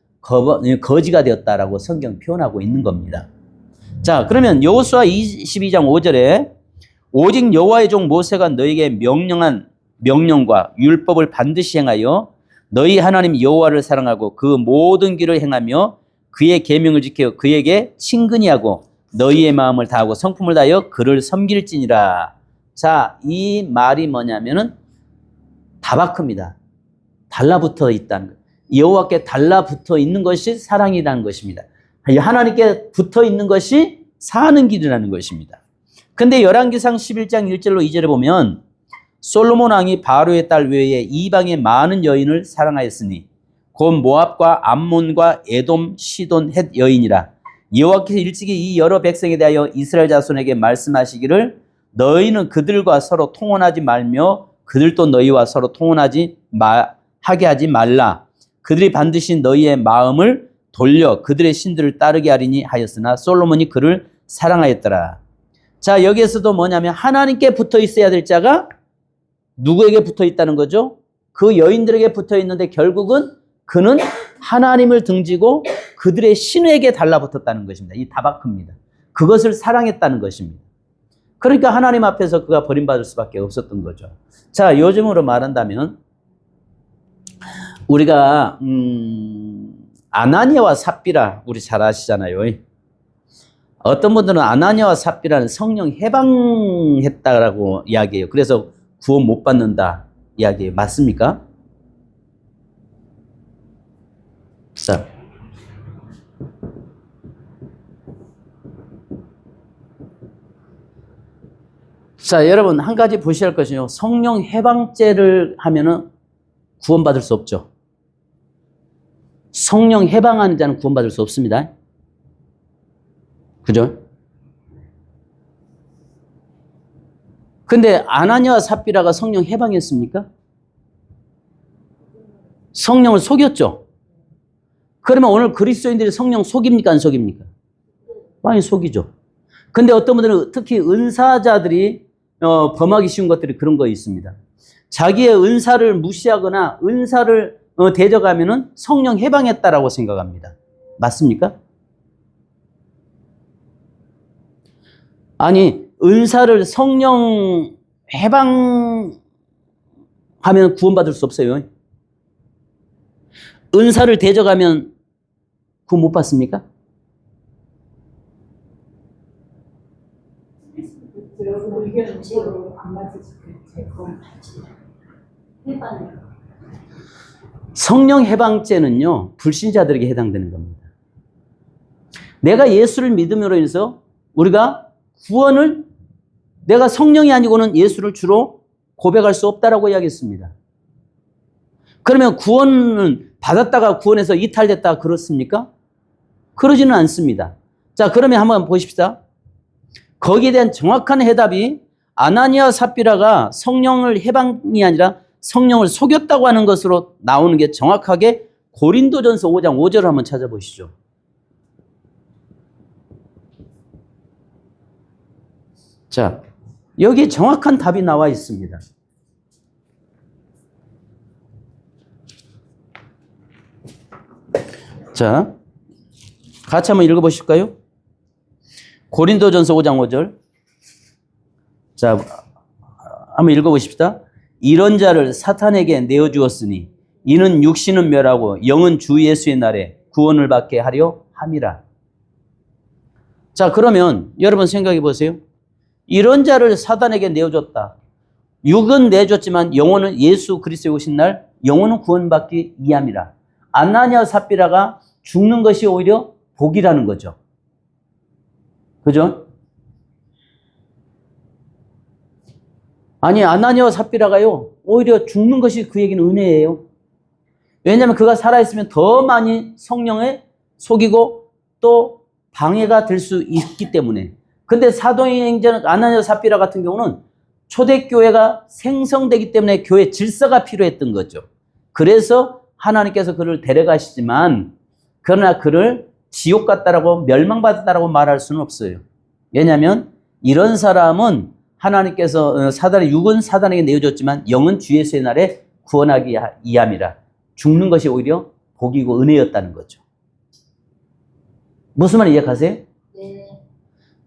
S1: 거지가 되었다라고 성경 표현하고 있는 겁니다. 자, 그러면 여호수아 22장 5절에 오직 여호와의 종 모세가 너에게 명령한 명령과 율법을 반드시 행하여 너희 하나님 여호와를 사랑하고 그 모든 길을 행하며 그의 계명을 지켜 그에게 친근히 하고 너희의 마음을 다하고 성품을 다하여 그를 섬길지니라. 자, 이 말이 뭐냐면은 다바크입니다. 달라붙어 있다는 것. 여호와께 달라붙어 있는 것이 사랑이라는 것입니다. 하나님께 붙어 있는 것이 사는 길이라는 것입니다. 근데 열왕기상 11장 1절로 2절에 보면 솔로몬 왕이 바로의 딸 외에 이방의 많은 여인을 사랑하였으니 곧 모압과 암몬과 에돔, 시돈, 헷 여인이라. 여호와께서 일찍이 이 여러 백성에 대하여 이스라엘 자손에게 말씀하시기를 너희는 그들과 서로 통혼하지 말며 그들도 너희와 서로 하게 하지 말라. 그들이 반드시 너희의 마음을 돌려 그들의 신들을 따르게 하리니 하였으나 솔로몬이 그를 사랑하였더라. 자, 여기에서도 뭐냐면 하나님께 붙어 있어야 될 자가 누구에게 붙어 있다는 거죠? 그 여인들에게 붙어 있는데 결국은 그는 하나님을 등지고 그들의 신에게 달라붙었다는 것입니다. 이 다바크입니다. 그것을 사랑했다는 것입니다. 그러니까 하나님 앞에서 그가 버림받을 수밖에 없었던 거죠. 자, 요즘으로 말한다면 우리가 아나니아와 삽비라 우리 잘 아시잖아요. 어떤 분들은 아나니아와 삽비라는 성령 해방했다라고 이야기해요. 그래서 구원 못 받는다 이야기해요. 맞습니까? 자, 여러분 한 가지 보셔야 할 것이요. 성령 해방죄를 하면은 구원받을 수 없죠. 성령 해방하는 자는 구원받을 수 없습니다. 그죠? 근데 아나니아와 삽비라가 성령 해방했습니까? 성령을 속였죠. 그러면 오늘 그리스도인들이 성령 속입니까? 안 속입니까? 많이 속이죠. 근데 어떤 분들은 특히 은사자들이 범하기 쉬운 것들이 그런 거 있습니다. 자기의 은사를 무시하거나 은사를 대적하면은 성령 해방했다라고 생각합니다. 맞습니까? 아니, 은사를 성령 해방하면 구원받을 수 없어요. 은사를 대적하면 구원 못 받습니까? 성령 해방죄는요, 불신자들에게 해당되는 겁니다. 내가 예수를 믿음으로 인해서 우리가 구원을 내가 성령이 아니고는 예수를 주로 고백할 수 없다라고 이야기했습니다. 그러면 구원은 받았다가 구원에서 이탈됐다 그렇습니까? 그러지는 않습니다. 자, 그러면 한번 보십시다. 거기에 대한 정확한 해답이 아나니아 삽비라가 성령을 해방이 아니라 성령을 속였다고 하는 것으로 나오는 게 정확하게 고린도전서 5장 5절을 한번 찾아보시죠. 자, 여기에 정확한 답이 나와 있습니다. 자, 같이 한번 읽어보실까요? 고린도전서 5장 5절. 자, 한번 읽어보십시다. 이런 자를 사탄에게 내어주었으니 이는 육신은 멸하고 영은 주 예수의 날에 구원을 받게 하려 함이라. 자, 그러면 여러분 생각해 보세요. 이런 자를 사탄에게 내어줬다. 육은 내줬지만 영혼은 예수 그리스도에 오신 날 영혼은 구원받기 이함이라. 아나니아 삽비라가 죽는 것이 오히려 복이라는 거죠. 그죠? 아니, 아나니아와 삽비라가요, 오히려 죽는 것이 그에게는 은혜예요. 왜냐하면 그가 살아있으면 더 많이 성령에 속이고 또 방해가 될 수 있기 때문에. 근데 사도행전 아나니아 삽비라 같은 경우는 초대교회가 생성되기 때문에 교회 질서가 필요했던 거죠. 그래서 하나님께서 그를 데려가시지만, 그러나 그를 지옥 갔다라고 멸망받았다라고 말할 수는 없어요. 왜냐하면 이런 사람은 하나님께서 사단의 육은 사단에게 내어줬지만 영은 주 예수의 날에 구원하기 이함이라. 죽는 것이 오히려 복이고 은혜였다는 거죠. 무슨 말 이해가세요? 네.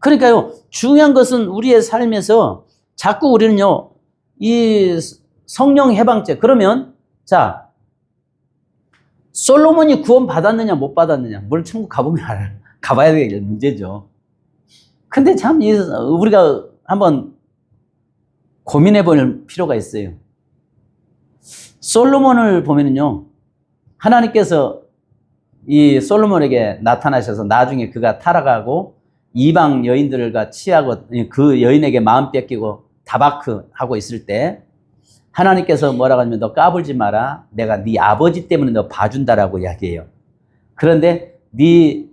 S1: 그러니까요, 중요한 것은 우리의 삶에서 자꾸 우리는요, 이 성령 해방죄, 그러면, 자, 솔로몬이 구원 받았느냐, 못 받았느냐. 물론 천국 가보면 가봐야 될 문제죠. 근데 참, 우리가 한번 고민해 볼 필요가 있어요. 솔로몬을 보면은요, 하나님께서 이 솔로몬에게 나타나셔서 나중에 그가 타락하고 이방 여인들과 취하고 그 여인에게 마음 뺏기고 다바크 하고 있을 때 하나님께서 뭐라고 하냐면 너 까불지 마라. 내가 네 아버지 때문에 너 봐준다라고 이야기해요. 그런데 네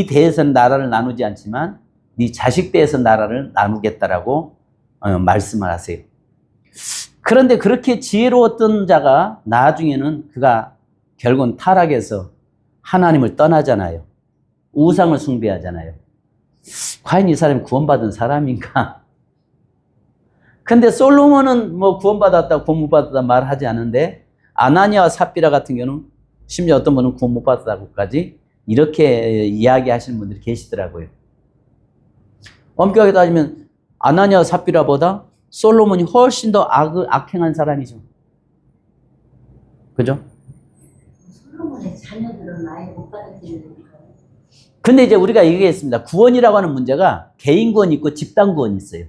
S1: 대에서는 나라를 나누지 않지만 네 자식 대에서 나라를 나누겠다라고 말씀을 하세요. 그런데 그렇게 지혜로웠던 자가 나중에는 그가 결국은 타락해서 하나님을 떠나잖아요. 우상을 숭배하잖아요. 과연 이 사람이 구원받은 사람인가? 근데 솔로몬은 뭐 구원받았다, 구원 못 받았다 말하지 않은데 아나니아와 삽비라 같은 경우는 심지어 어떤 분은 구원 못 받았다고까지 이렇게 이야기하시는 분들이 계시더라고요. 엄격하게 따지면 아나니아와 삽비라보다 솔로몬이 훨씬 더 악행한 사람이죠. 그죠?
S2: 솔로몬의 자녀들은 아예 못 받아들이니까.
S1: 근데 이제 우리가 얘기했습니다. 구원이라고 하는 문제가 개인 구원이 있고 집단 구원이 있어요.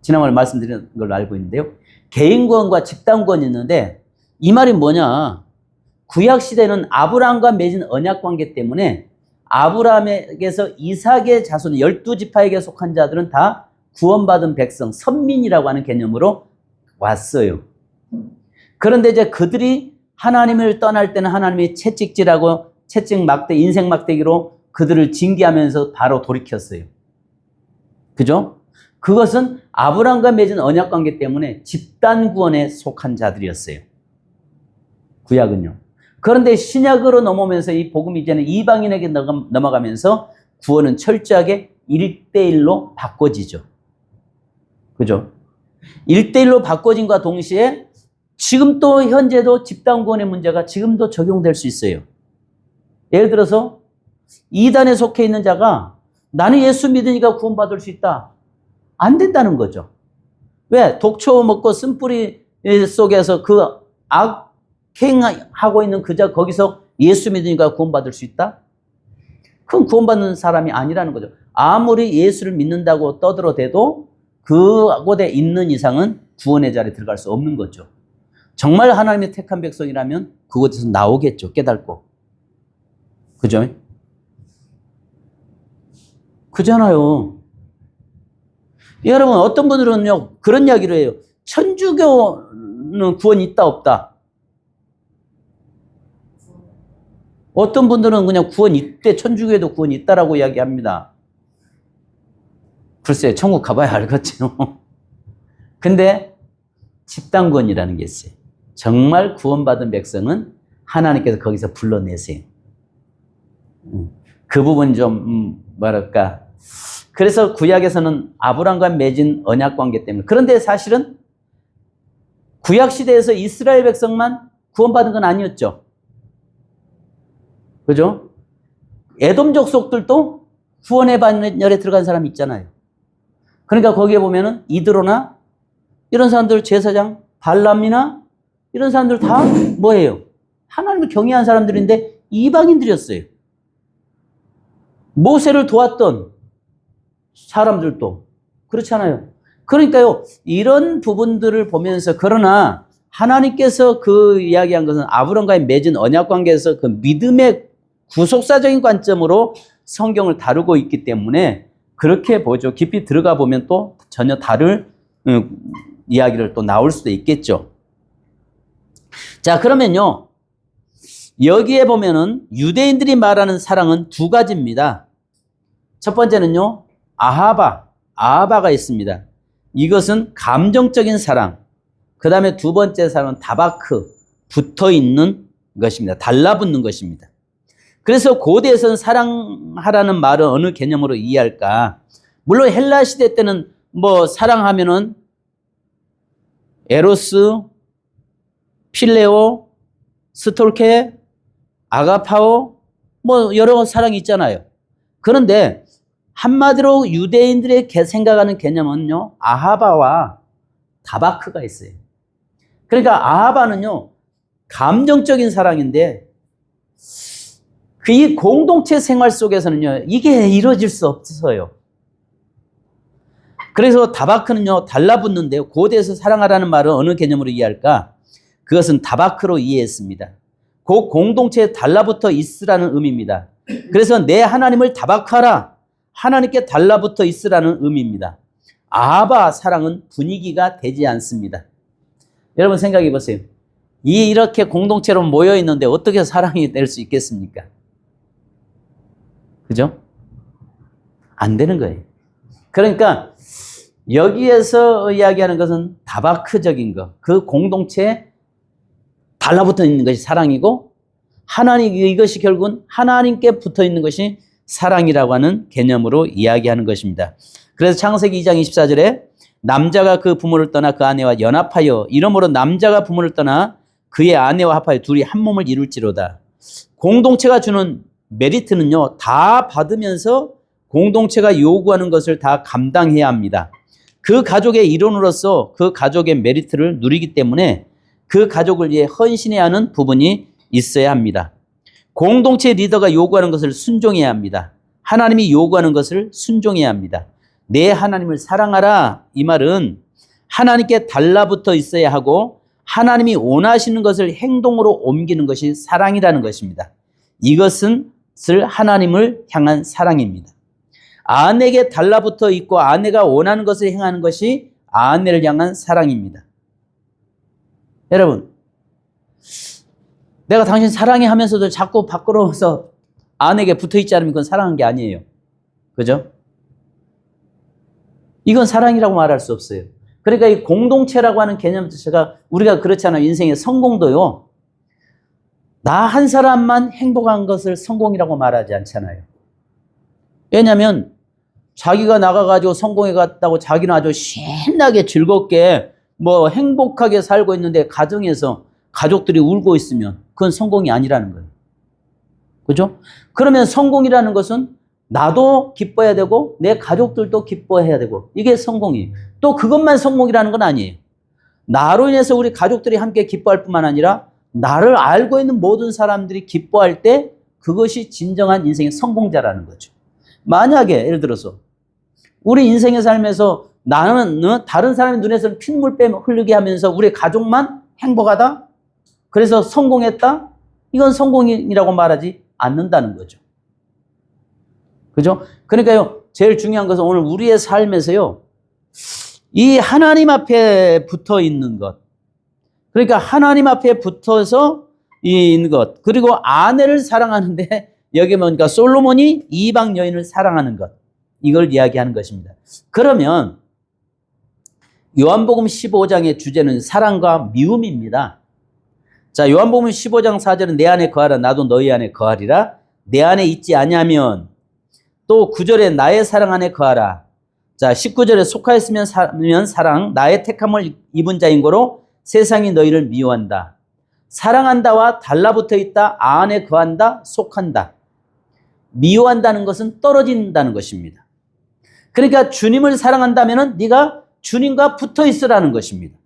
S1: 지난번에 말씀드린 걸로 알고 있는데요. 개인 구원과 집단 구원이 있는데 이 말이 뭐냐? 구약 시대는 아브라함과 맺은 언약 관계 때문에 아브라함에게서 이삭의 자손 12지파에게 속한 자들은 다 구원받은 백성, 선민이라고 하는 개념으로 왔어요. 그런데 이제 그들이 하나님을 떠날 때는 하나님이 채찍질하고 채찍 막대, 인생 막대기로 그들을 징계하면서 바로 돌이켰어요. 그죠? 그것은 아브라함과 맺은 언약 관계 때문에 집단 구원에 속한 자들이었어요. 구약은요. 그런데 신약으로 넘어오면서 이 복음이 이제는 이방인에게 넘어가면서 구원은 철저하게 1대1로 바꿔지죠. 그죠? 1대1로 바꿔진과 동시에 지금 또 현재도 집단 구원의 문제가 지금도 적용될 수 있어요. 예를 들어서 이단에 속해 있는 자가 나는 예수 믿으니까 구원받을 수 있다. 안 된다는 거죠. 왜? 독초 먹고 쓴뿌리 속에서 그 악행하고 있는 그자 거기서 예수 믿으니까 구원받을 수 있다? 그건 구원받는 사람이 아니라는 거죠. 아무리 예수를 믿는다고 떠들어대도 그곳에 있는 이상은 구원의 자리에 들어갈 수 없는 거죠. 정말 하나님의 택한 백성이라면 그곳에서 나오겠죠. 깨닫고. 그죠? 그잖아요. 여러분, 어떤 분들은요, 그런 이야기를 해요. 천주교는 구원이 있다, 없다? 어떤 분들은 그냥 구원이 있대, 천주교에도 구원이 있다라고 이야기합니다. 글쎄, 천국 가봐야 알겠죠. 근데 집단 구원이라는 게 있어요. 정말 구원받은 백성은 하나님께서 거기서 불러내세요. 그 부분이 좀, 뭐랄까. 그래서 구약에서는 아브람과 맺은 언약 관계 때문에. 그런데 사실은 구약 시대에서 이스라엘 백성만 구원받은 건 아니었죠. 그죠? 에돔 족속들도 구원의 반열에 들어간 사람이 있잖아요. 그러니까 거기에 보면은 이드로나 이런 사람들, 제사장, 발람이나 이런 사람들 다 뭐예요? 하나님을 경외한 사람들인데 이방인들이었어요. 모세를 도왔던 사람들도 그렇잖아요. 그러니까요, 이런 부분들을 보면서 그러나 하나님께서 그 이야기한 것은 아브람과의 맺은 언약 관계에서 그 믿음의 구속사적인 관점으로 성경을 다루고 있기 때문에 그렇게 보죠. 깊이 들어가 보면 또 전혀 다른 이야기를 또 나올 수도 있겠죠. 자, 그러면요. 여기에 보면은 유대인들이 말하는 사랑은 두 가지입니다. 첫 번째는요. 아하바가 있습니다. 이것은 감정적인 사랑. 그 다음에 두 번째 사랑은 다바크, 붙어 있는 것입니다. 달라붙는 것입니다. 그래서 고대에서는 사랑하라는 말은 어느 개념으로 이해할까? 물론 헬라 시대 때는 뭐 사랑하면은 에로스, 필레오, 스톨케, 아가파오 뭐 여러 사랑이 있잖아요. 그런데 한마디로 유대인들의 생각하는 개념은요, 아하바와 다바크가 있어요. 그러니까 아하바는요, 감정적인 사랑인데, 이 공동체 생활 속에서는요, 이게 이루어질 수 없어요. 그래서 다바크는요, 달라붙는데요. 고대에서 사랑하라는 말은 어느 개념으로 이해할까? 그것은 다바크로 이해했습니다. 그 공동체에 달라붙어 있으라는 의미입니다. 그래서 내 하나님을 다바크하라. 하나님께 달라붙어 있으라는 의미입니다. 아바 사랑은 분위기가 되지 않습니다. 여러분 생각해 보세요. 이렇게 공동체로 모여 있는데 어떻게 사랑이 될 수 있겠습니까? 그죠? 안 되는 거예요. 그러니까 여기에서 이야기하는 것은 다바크적인 것, 그 공동체에 달라붙어 있는 것이 사랑이고, 하나님, 이것이 결국은 하나님께 붙어 있는 것이 사랑이라고 하는 개념으로 이야기하는 것입니다. 그래서 창세기 2장 24절에 남자가 그 부모를 떠나 그 아내와 연합하여, 이러므로 남자가 부모를 떠나 그의 아내와 합하여 둘이 한 몸을 이룰지로다. 공동체가 주는 메리트는요, 다 받으면서 공동체가 요구하는 것을 다 감당해야 합니다. 그 가족의 일원으로서 그 가족의 메리트를 누리기 때문에 그 가족을 위해 헌신해야 하는 부분이 있어야 합니다. 공동체 리더가 요구하는 것을 순종해야 합니다. 하나님이 요구하는 것을 순종해야 합니다. 내 하나님을 사랑하라. 이 말은 하나님께 달라붙어 있어야 하고 하나님이 원하시는 것을 행동으로 옮기는 것이 사랑이라는 것입니다. 이것은 하나님을 향한 사랑입니다. 아내에게 달라붙어 있고 아내가 원하는 것을 행하는 것이 아내를 향한 사랑입니다. 여러분, 내가 당신 사랑해 하면서도 자꾸 밖으로서 아내에게 붙어 있지 않으면 그건 사랑한 게 아니에요. 그죠? 이건 사랑이라고 말할 수 없어요. 그러니까 이 공동체라고 하는 개념 자체가 우리가 그렇잖아요. 인생의 성공도요. 나 한 사람만 행복한 것을 성공이라고 말하지 않잖아요. 왜냐하면 자기가 나가가지고 성공해 갔다고 자기는 아주 신나게 즐겁게 뭐 행복하게 살고 있는데 가정에서 가족들이 울고 있으면 그건 성공이 아니라는 거예요. 그죠? 그러면 성공이라는 것은 나도 기뻐해야 되고 내 가족들도 기뻐해야 되고 이게 성공이에요. 또 그것만 성공이라는 건 아니에요. 나로 인해서 우리 가족들이 함께 기뻐할 뿐만 아니라 나를 알고 있는 모든 사람들이 기뻐할 때 그것이 진정한 인생의 성공자라는 거죠. 만약에 예를 들어서 우리 인생의 삶에서 나는 다른 사람의 눈에서 피눈물 흘리게 하면서 우리 가족만 행복하다? 그래서 성공했다? 이건 성공이라고 말하지 않는다는 거죠. 그죠? 그러니까요, 제일 중요한 것은 오늘 우리의 삶에서요, 이 하나님 앞에 붙어 있는 것. 그러니까 하나님 앞에 붙어서 있는 것. 그리고 아내를 사랑하는데 여기 보니까 솔로몬이 이방 여인을 사랑하는 것. 이걸 이야기하는 것입니다. 그러면 요한복음 15장의 주제는 사랑과 미움입니다. 자, 요한복음 15장 4절은 내 안에 거하라 나도 너희 안에 거하리라. 내 안에 있지 아니하면 또 9절에 나의 사랑 안에 거하라. 자, 19절에 속하였으면 사랑 나의 택함을 입은 자인 거로 세상이 너희를 미워한다. 사랑한다와 달라붙어 있다. 안에 거한다. 속한다. 미워한다는 것은 떨어진다는 것입니다. 그러니까 주님을 사랑한다면 네가 주님과 붙어 있으라는 것입니다.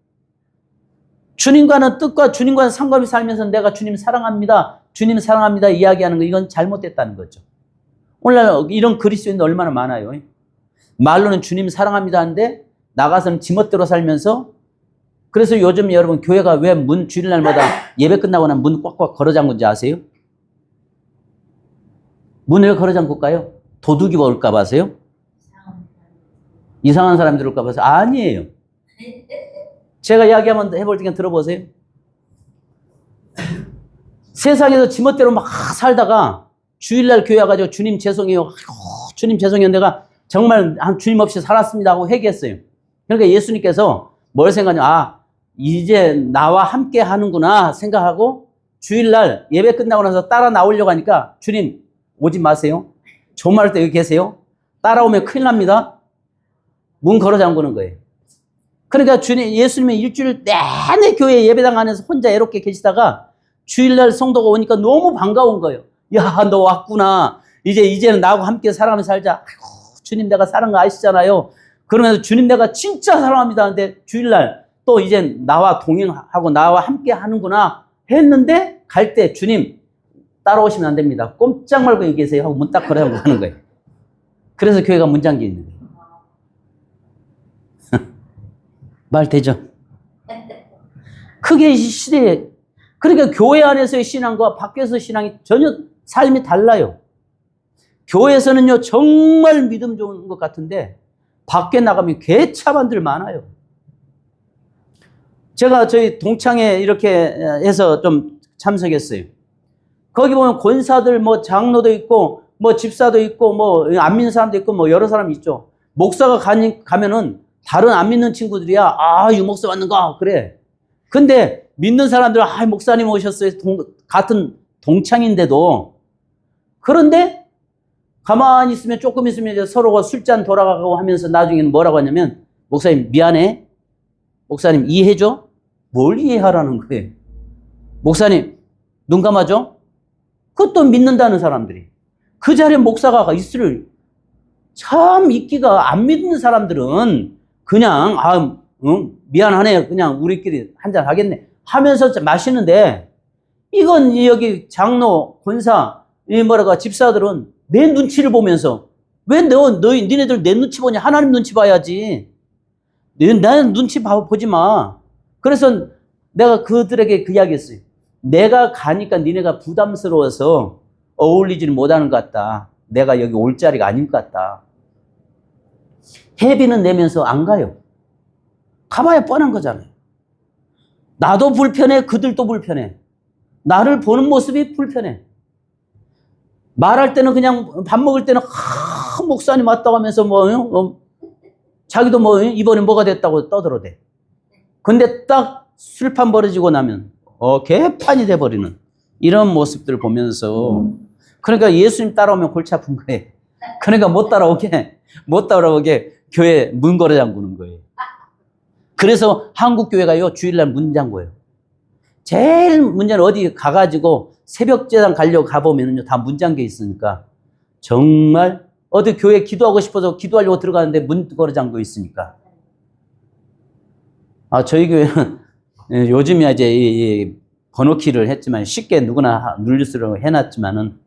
S1: 주님과는 뜻과 주님과는 상관없이 살면서 내가 주님 사랑합니다. 주님 사랑합니다. 이야기하는 거 이건 잘못됐다는 거죠. 오늘날 이런 그리스도인들 얼마나 많아요. 말로는 주님 사랑합니다 하는데 나가서는 지멋대로 살면서 그래서 요즘 여러분 교회가 왜 문 주일날마다 예배 끝나고 나면 문 꽉꽉 걸어 잠근지 아세요? 문을 걸어 잠글까요? 도둑이 올까 봐서요? 이상한 사람들 올까 봐서? 아니에요. 제가 이야기 한번 해볼 테니까 들어보세요. 세상에서 지멋대로 막 살다가 주일날 교회 와가지고 주님 죄송해요. 아이고, 주님 죄송해요. 내가 정말 주님 없이 살았습니다 하고 회개했어요. 그러니까 예수님께서 뭘 생각하냐. 아, 이제 나와 함께 하는구나 생각하고 주일날 예배 끝나고 나서 따라 나오려고 하니까 주님 오지 마세요. 조말할 때 여기 계세요. 따라오면 큰일 납니다. 문 걸어 잠그는 거예요. 그러니까 예수님은 일주일 내내 교회 예배당 안에서 혼자 애롭게 계시다가 주일날 성도가 오니까 너무 반가운 거예요. 야, 너 왔구나. 이제는 나하고 함께 살아가면서 살자. 아이고, 주님 내가 사랑하는 거 아시잖아요. 그러면서 주님 내가 진짜 사랑합니다 하는데 주일날 또 이제 나와 동행하고 나와 함께 하는구나 했는데 갈 때 주님 따라오시면 안 됩니다. 꼼짝 말고 여기 계세요 하고 문 딱 걸어가고 하는 거예요. 그래서 교회가 문 잠겨 있는 거예요. 말 되죠? 그게 이 시대에, 그러니까 교회 안에서의 신앙과 밖에서 신앙이 전혀 삶이 달라요. 교회에서는요 정말 믿음 좋은 것 같은데 밖에 나가면 개차반들 많아요. 제가 저희 동창회 이렇게 해서 좀 참석했어요. 거기 보면 권사들 뭐 장로도 있고 뭐 집사도 있고 뭐 안 믿는 사람도 있고 뭐 여러 사람이 있죠. 목사가 가면은 다른 안 믿는 친구들이야 아 유 목사 맞는가 그래. 근데 믿는 사람들은 아 목사님 오셨어요. 같은 동창인데도 그런데 가만히 있으면 조금 있으면 이제 서로가 술잔 돌아가고 하면서 나중에는 뭐라고 하냐면 목사님 미안해. 목사님 이해해줘? 뭘 이해하라는 거예요? 목사님 눈 감아줘? 그것도 믿는다는 사람들이. 그 자리에 목사가 있을 참 있기가 안 믿는 사람들은 그냥 미안하네 그냥 우리끼리 한잔 하겠네 하면서 마시는데 이건 여기 장로 권사 집사들은 내 눈치를 보면서 왜 니네들 내 눈치 보냐 하나님 눈치 봐야지 나는 눈치 보지 마. 그래서 내가 그들에게 그 이야기 했어요. 내가 가니까 니네가 부담스러워서 어울리지는 못하는 것 같다. 내가 여기 올 자리가 아닌 것 같다. 회비는 내면서 안 가요. 가봐야 뻔한 거잖아요. 나도 불편해 그들도 불편해. 나를 보는 모습이 불편해. 말할 때는 그냥 밥 먹을 때는 목사님 왔다고 하면서 자기도 이번에 뭐가 됐다고 떠들어대. 근데 딱 술판 벌어지고 나면 개판이 돼버리는 이런 모습들을 보면서 그러니까 예수님 따라오면 골치 아픈 거예요. 그러니까 못 따라오게 교회 문 걸어 잠그는 거예요. 그래서 한국 교회가요 주일날 문 잠궈요. 제일 문제는 어디 가가지고 새벽 제단 가려고 가보면요 다 문 잠겨 있으니까 정말 어디 교회 기도하고 싶어서 기도하려고 들어가는데 문 걸어 잠겨 있으니까. 저희 교회는 요즘이야 이제 이 번호키를 했지만 쉽게 누구나 누릴 수 있도록 해놨지만은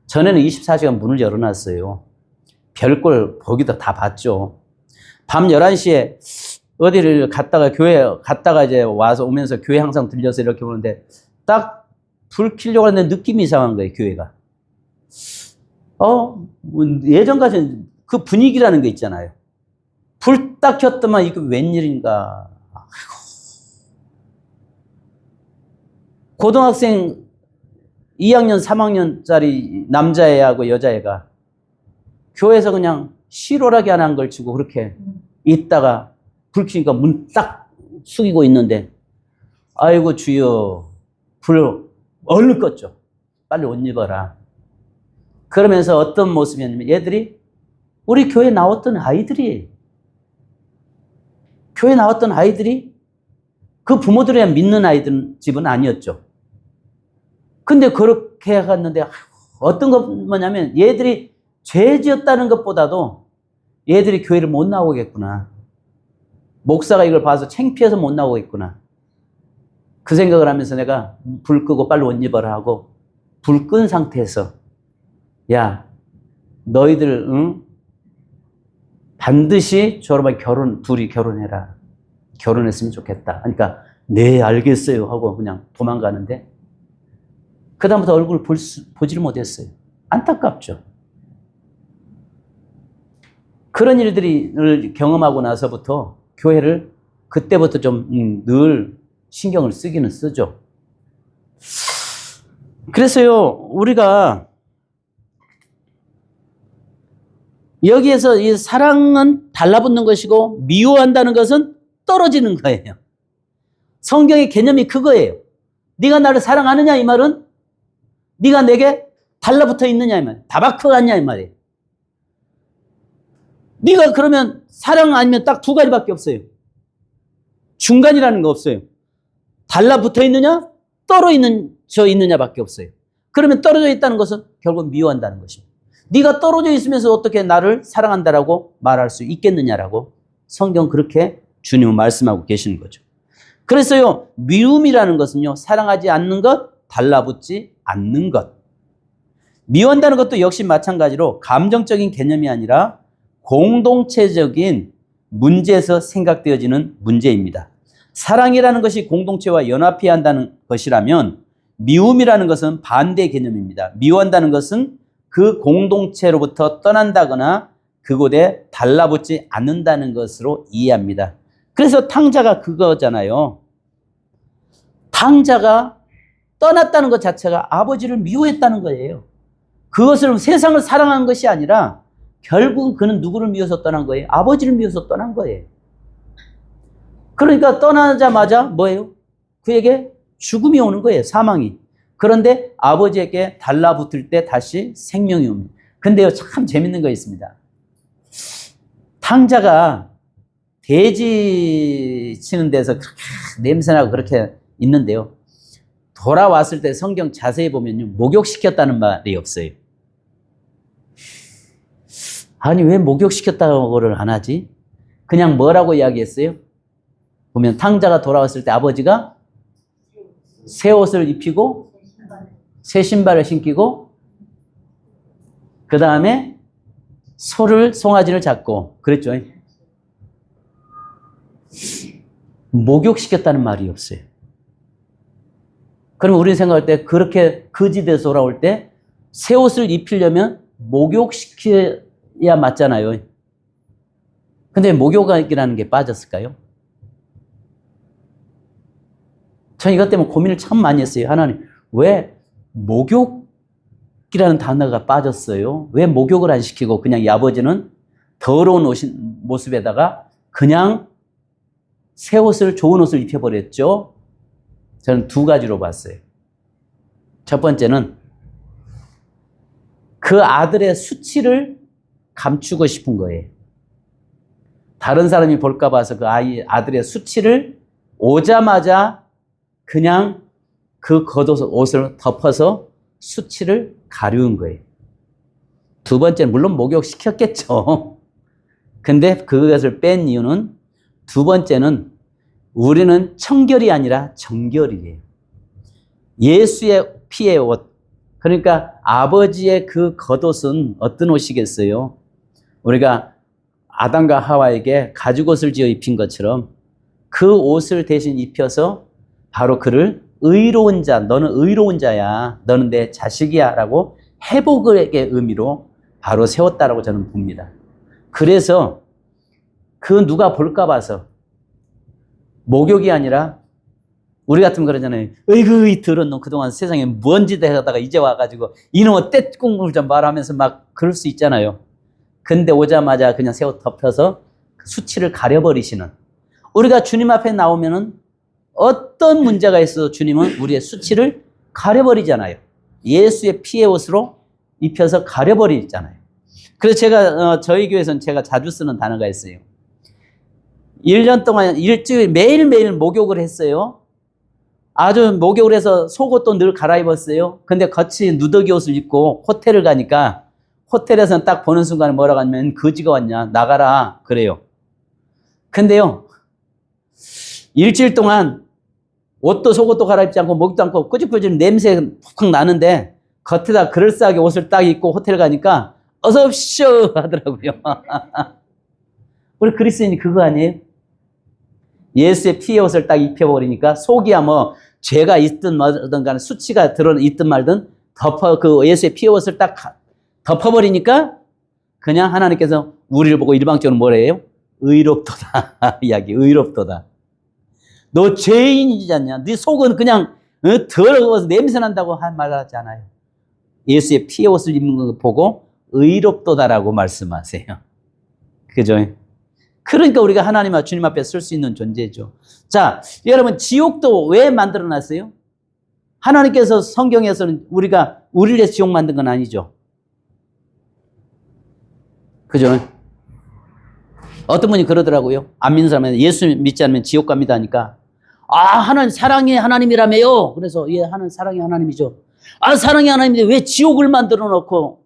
S1: 전에는 24시간 문을 열어놨어요. 별걸 보기도 다 봤죠. 밤 11시에 어디를 갔다가 교회 갔다가 이제 와서 오면서 교회 항상 들려서 이렇게 보는데 딱 불 켜려고 하는데 느낌이 이상한 거예요, 교회가. 예전까지 그 분위기라는 게 있잖아요. 불 딱 켰더만 이게 웬일인가. 고등학생 2학년, 3학년짜리 남자애하고 여자애가 교회에서 그냥 시로라기 안 한 걸 치고 그렇게 있다가 불 켜니까 문 딱 숙이고 있는데 아이고 주여 불 얼른 껐죠. 빨리 옷 입어라. 그러면서 어떤 모습이었냐면 얘들이 우리 교회 나왔던 아이들이 교회 나왔던 아이들이 그 부모들이야 믿는 아이들 집은 아니었죠. 근데 그렇게 갔는데 어떤 것 뭐냐면 얘들이 죄 지었다는 것보다도 얘들이 교회를 못 나오겠구나. 목사가 이걸 봐서 창피해서 못 나오겠구나. 그 생각을 하면서 내가 불 끄고 빨리 옷 입어라 하고 불 끈 상태에서 야 너희들 반드시 졸업하면 둘이 결혼해라. 결혼했으면 좋겠다. 그러니까 네 알겠어요 하고 그냥 도망가는데 그다음부터 얼굴을 보지를 못했어요. 안타깝죠. 그런 일들을 경험하고 나서부터 교회를 그때부터 좀 늘 신경을 쓰기는 쓰죠. 그래서요 우리가 여기에서 이 사랑은 달라붙는 것이고 미워한다는 것은 떨어지는 거예요. 성경의 개념이 그거예요. 네가 나를 사랑하느냐 이 말은 네가 내게 달라붙어 있느냐 이 말이에요. 다바크 같냐 이 말이에요. 네가 그러면 사랑 아니면 딱 두 가지밖에 없어요. 중간이라는 거 없어요. 달라붙어 있느냐 떨어져 있느냐밖에 없어요. 그러면 떨어져 있다는 것은 결국 미워한다는 것입니다. 네가 떨어져 있으면서 어떻게 나를 사랑한다라고 말할 수 있겠느냐라고 성경 그렇게 주님은 말씀하고 계시는 거죠. 그래서요, 미움이라는 것은요, 사랑하지 않는 것, 달라붙지 않는 것. 미워한다는 것도 역시 마찬가지로 감정적인 개념이 아니라 공동체적인 문제에서 생각되어지는 문제입니다. 사랑이라는 것이 공동체와 연합해야 한다는 것이라면 미움이라는 것은 반대 개념입니다. 미워한다는 것은 그 공동체로부터 떠난다거나 그곳에 달라붙지 않는다는 것으로 이해합니다. 그래서 탕자가 그거잖아요. 탕자가 떠났다는 것 자체가 아버지를 미워했다는 거예요. 그것을 세상을 사랑한 것이 아니라 결국 그는 누구를 미워서 떠난 거예요? 아버지를 미워서 떠난 거예요. 그러니까 떠나자마자 뭐예요? 그에게 죽음이 오는 거예요. 사망이. 그런데 아버지에게 달라붙을 때 다시 생명이 옵니다. 근데요, 참 재밌는 거 있습니다. 탕자가 돼지 치는 데서 그렇게 냄새나고 그렇게 있는데요. 돌아왔을 때 성경 자세히 보면요, 목욕시켰다는 말이 없어요. 아니, 왜 목욕시켰다고를 안 하지? 그냥 뭐라고 이야기했어요? 보면 탕자가 돌아왔을 때 아버지가 새 옷을 입히고 새 신발을 신기고 그 다음에 송아지를 잡고 그랬죠. 목욕시켰다는 말이 없어요. 그럼 우리는 생각할 때 그렇게 그 집에서 돌아올 때 새 옷을 입히려면 목욕시켜야 맞잖아요. 근데 목욕이라는 게 빠졌을까요? 전 이것 때문에 고민을 참 많이 했어요. 하나님, 왜 목욕이라는 단어가 빠졌어요? 왜 목욕을 안 시키고 그냥 이 아버지는 더러운 모습에다가 그냥 새 옷을, 좋은 옷을 입혀버렸죠? 저는 두 가지로 봤어요. 첫 번째는 그 아들의 수치를 감추고 싶은 거예요. 다른 사람이 볼까 봐서 그 아들의 수치를 오자마자 그냥 그 겉옷을 덮어서 수치를 가리운 거예요. 두 번째는 물론 목욕시켰겠죠. 근데 그것을 뺀 이유는 두 번째는 우리는 청결이 아니라 정결이에요. 예수의 피의 옷. 그러니까 아버지의 그 겉옷은 어떤 옷이겠어요? 우리가 아담과 하와에게 가죽옷을 지어 입힌 것처럼 그 옷을 대신 입혀서 바로 그를 의로운 자, 너는 의로운 자야, 너는 내 자식이야 라고 회복의 의미로 바로 세웠다라고 저는 봅니다. 그래서 그 누가 볼까 봐서 목욕이 아니라 우리 같으면 그러잖아요. 어이구, 이 더러운 놈 그동안 세상에 뭔 짓 하다가 이제 와가지고 이놈의 떼국물 좀 말하면서 막 그럴 수 있잖아요. 근데 오자마자 그냥 새 옷 덮여서 수치를 가려버리시는, 우리가 주님 앞에 나오면은 어떤 문제가 있어도 주님은 우리의 수치를 가려버리잖아요. 예수의 피의 옷으로 입혀서 가려버리잖아요. 그래서 제가 저희 교회에서는 제가 자주 쓰는 단어가 있어요. 1년 동안 일주일 매일매일 목욕을 했어요. 아주 목욕을 해서 속옷도 늘 갈아입었어요. 근데 같이 누더기 옷을 입고 호텔을 가니까 호텔에서는 딱 보는 순간에 뭐라고 하면 거지가 왔냐, 나가라 그래요. 근데요, 일주일 동안 옷도 속옷도 갈아입지 않고 목욕도 않고 꾸직꾸직 냄새 푹 나는데 겉에다 그럴싸하게 옷을 딱 입고 호텔 가니까 어서 오십시오 하더라고요. 우리 그리스도인이 그거 아니에요? 예수의 피의 옷을 딱 입혀버리니까 속이야 뭐 죄가 있든 뭐든 간에 수치가 있든 말든 그 예수의 피의 옷을 딱 덮어버리니까 그냥 하나님께서 우리를 보고 일방적으로 뭐래요? 의롭도다 이야기, 의롭도다. 너 죄인이지 않냐? 네 속은 그냥 더러워서 냄새 난다고 말하지 않아요. 예수의 피의 옷을 입는 거 보고 의롭도다라고 말씀하세요. 그죠? 그러니까 우리가 하나님 주님 앞에 설 수 있는 존재죠. 자, 여러분, 지옥도 왜 만들어놨어요? 하나님께서 성경에서는 우리를 위해서 지옥 만든 건 아니죠. 그죠? 어떤 분이 그러더라고요. 안 믿는 사람은 예수 믿지 않으면 지옥 갑니다 하니까, 하나님 사랑의 하나님이라며요. 그래서 예, 하나님 사랑의 하나님이죠. 사랑의 하나님인데 왜 지옥을 만들어 놓고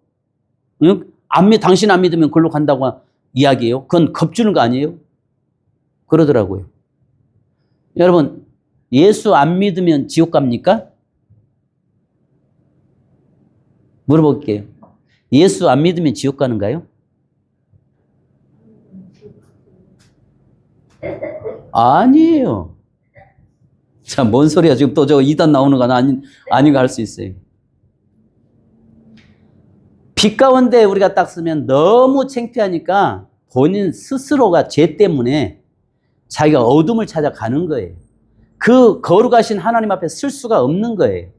S1: 응? 당신 안 믿으면 글로 간다고 이야기해요. 그건 겁주는 거 아니에요? 그러더라고요. 여러분, 예수 안 믿으면 지옥 갑니까? 물어볼게요. 예수 안 믿으면 지옥 가는가요? 아니에요. 자, 뭔 소리야. 지금 또 저 이단 나오는 건 아닌가 할 수 있어요. 빛 가운데 우리가 딱 쓰면 너무 창피하니까 본인 스스로가 죄 때문에 자기가 어둠을 찾아가는 거예요. 그 거룩하신 하나님 앞에 쓸 수가 없는 거예요.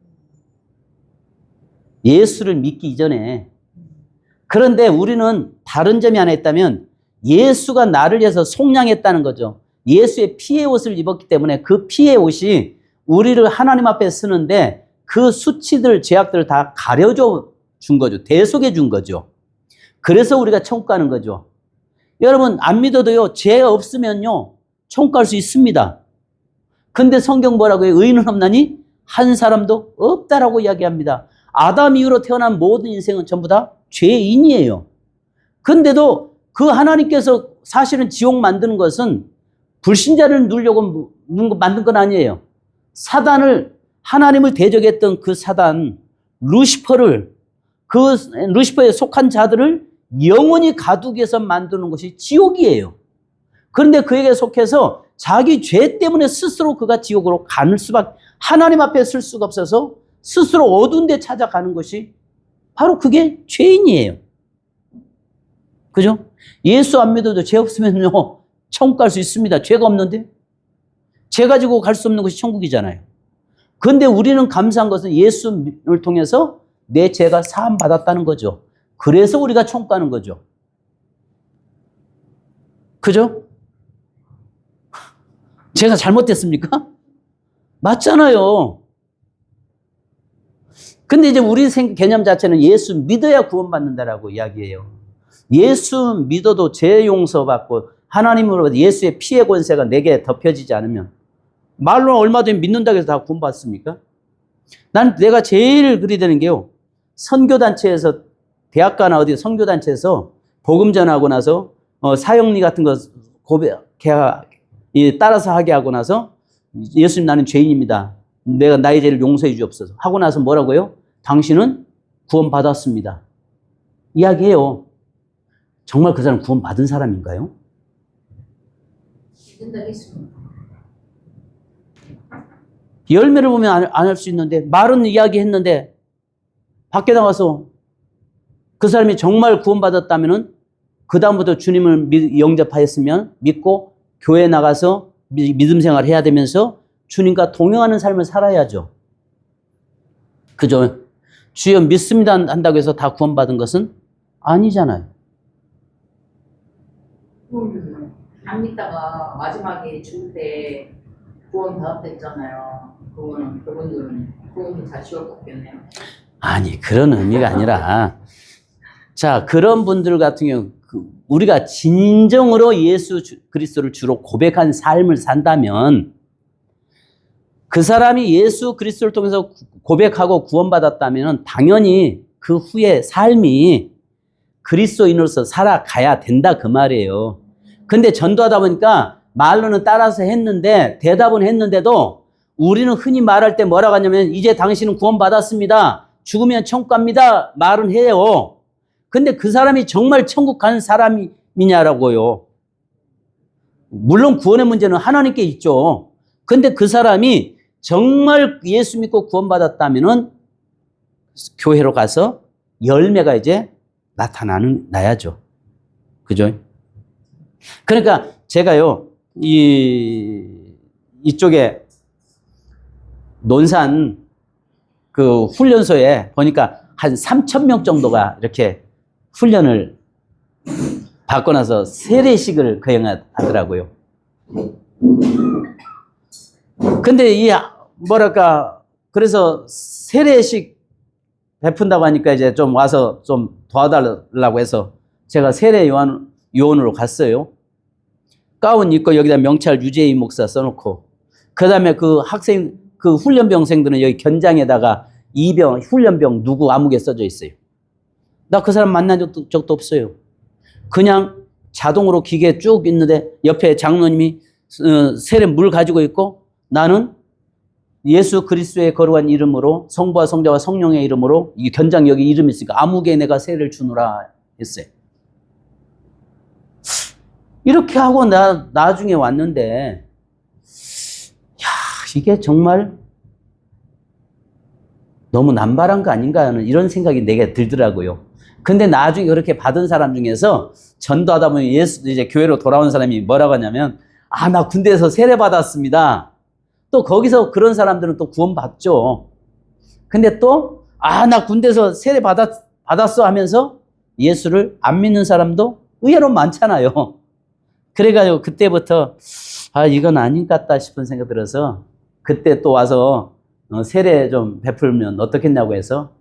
S1: 예수를 믿기 이전에. 그런데 우리는 다른 점이 하나 있다면 예수가 나를 위해서 속량했다는 거죠. 예수의 피의 옷을 입었기 때문에 그 피의 옷이 우리를 하나님 앞에 쓰는데 그 수치들, 죄악들을 다 가려줘 준 거죠. 대속해 준 거죠. 그래서 우리가 천국 가는 거죠. 여러분, 안 믿어도요, 죄 없으면요, 천국 갈 수 있습니다. 근데 성경 뭐라고 해요? 의인은 없나니? 한 사람도 없다라고 이야기합니다. 아담 이후로 태어난 모든 인생은 전부 다 죄인이에요. 근데도 그 하나님께서 사실은 지옥 만드는 것은 불신자를 누르려고 만든 건 아니에요. 사단을, 하나님을 대적했던 그 사단, 루시퍼를, 그 루시퍼에 속한 자들을 영원히 가두기 위해서 만드는 것이 지옥이에요. 그런데 그에게 속해서 자기 죄 때문에 스스로 그가 지옥으로 가는 수밖에, 하나님 앞에 쓸 수가 없어서 스스로 어두운 데 찾아가는 것이 바로 그게 죄인이에요. 그죠? 예수 안 믿어도 죄 없으면요, 천국 갈 수 있습니다. 죄가 없는데? 죄 가지고 갈 수 없는 것이 천국이잖아요. 그런데 우리는 감사한 것은 예수를 통해서 내 죄가 사함 받았다는 거죠. 그래서 우리가 천국 가는 거죠. 그죠? 제가 잘못됐습니까? 맞잖아요. 근데 이제 우리 개념 자체는 예수 믿어야 구원받는다라고 이야기해요. 예수 믿어도 죄 용서받고 하나님으로 예수의 피의 권세가 내게 덮여지지 않으면 말로 얼마 전에 믿는다고 해서 다 구원받습니까? 난 내가 제일 그리 되는 게요. 선교단체에서 대학가나 어디 선교단체에서 복음 전하고 나서 사형리 같은 거 따라서 하게 하고 나서 예수님 나는 죄인입니다. 내가 나의 죄를 용서해 주옵소서 하고 나서 뭐라고요? 당신은 구원받았습니다. 이야기해요. 정말 그 사람 구원받은 사람인가요? 열매를 보면 안 할 수 있는데 말은 이야기했는데 밖에 나가서 그 사람이 정말 구원받았다면은 그 다음부터 주님을 영접하였으면 믿고 교회 나가서 믿음 생활을 해야 되면서 주님과 동행하는 삶을 살아야죠. 그죠? 주여 믿습니다 한다고 해서 다 구원받은 것은 아니잖아요.
S3: 안 믿다가 마지막에 죽을 때 구원 받았댔잖아요. 그분들은 구원도 다 지옥 갔겠네요.
S1: 아니, 그런 의미가 아니라, 자, 그런 분들 같은 경우, 우리가 진정으로 예수 그리스도를 주로 고백한 삶을 산다면, 그 사람이 예수 그리스도를 통해서 고백하고 구원받았다면, 당연히 그 후에 삶이 그리스도인으로서 살아가야 된다, 그 말이에요. 근데 전도하다 보니까 말로는 따라서 했는데, 대답은 했는데도, 우리는 흔히 말할 때 뭐라고 하냐면, 이제 당신은 구원받았습니다. 죽으면 천국 갑니다. 말은 해요. 근데 그 사람이 정말 천국 가는 사람이냐라고요. 물론 구원의 문제는 하나님께 있죠. 근데 그 사람이 정말 예수 믿고 구원받았다면은 교회로 가서 열매가 이제 나야죠. 그죠? 그러니까 제가요, 이쪽에 논산 그 훈련소에 보니까 한 3,000명 정도가 이렇게 훈련을 받고 나서 세례식을 거행하더라고요. 근데 그래서 세례식 베푼다고 하니까 이제 좀 와서 좀 도와달라고 해서 제가 세례 요원으로 갔어요. 가운 입고 여기다 명찰 유재희 목사 써놓고, 그 다음에 그 훈련병생들은 여기 견장에다가 훈련병 누구 아무개 써져 있어요. 나 그 사람 만난 적도 없어요. 그냥 자동으로 기계 쭉 있는데 옆에 장로님이 세례 물 가지고 있고 나는 예수 그리스도의 거룩한 이름으로 성부와 성자와 성령의 이름으로 이 견장 여기 이름이 있으니까 아무개 내가 세례를 주노라 했어요. 이렇게 하고 나중에 왔는데 야, 이게 정말 너무 남발한 거 아닌가 하는 이런 생각이 내게 들더라고요. 근데 나중에 그렇게 받은 사람 중에서 전도하다 보면 이제 교회로 돌아온 사람이 뭐라고 하냐면 나 군대에서 세례 받았습니다. 또 거기서 그런 사람들은 또 구원받죠. 근데 또 나 군대에서 세례 받았어 하면서 예수를 안 믿는 사람도 의외로 많잖아요. 그래가지고 그때부터 이건 아닌 것 같다 싶은 생각 들어서 그때 또 와서 세례 좀 베풀면 어떻겠냐고 해서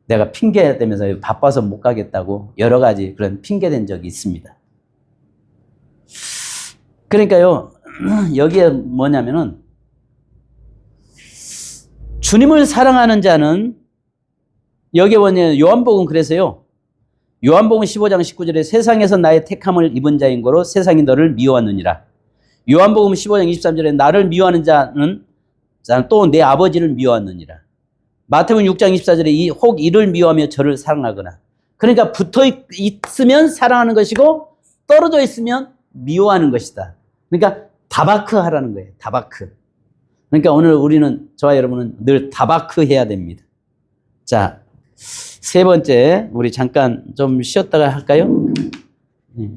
S1: 내가 핑계 대면서 바빠서 못 가겠다고 여러 가지 그런 핑계 댄 적이 있습니다. 그러니까요, 여기에 뭐냐면은 주님을 사랑하는 자는 여기에 뭐냐면 요한복음 그래서요. 요한복음 15장 19절에 세상에서 나의 택함을 입은 자인 거로 세상이 너를 미워하느니라. 요한복음 15장 23절에 나를 미워하는 자는 또 내 아버지를 미워하느니라. 마태복음 6장 24절에 혹 이를 미워하며 저를 사랑하거나. 그러니까 붙어 있으면 사랑하는 것이고 떨어져 있으면 미워하는 것이다. 그러니까 다바크 하라는 거예요. 다바크. 그러니까 오늘 우리는 저와 여러분은 늘 다바크 해야 됩니다. 자, 세 번째 우리 잠깐 좀 쉬었다가 할까요? 네.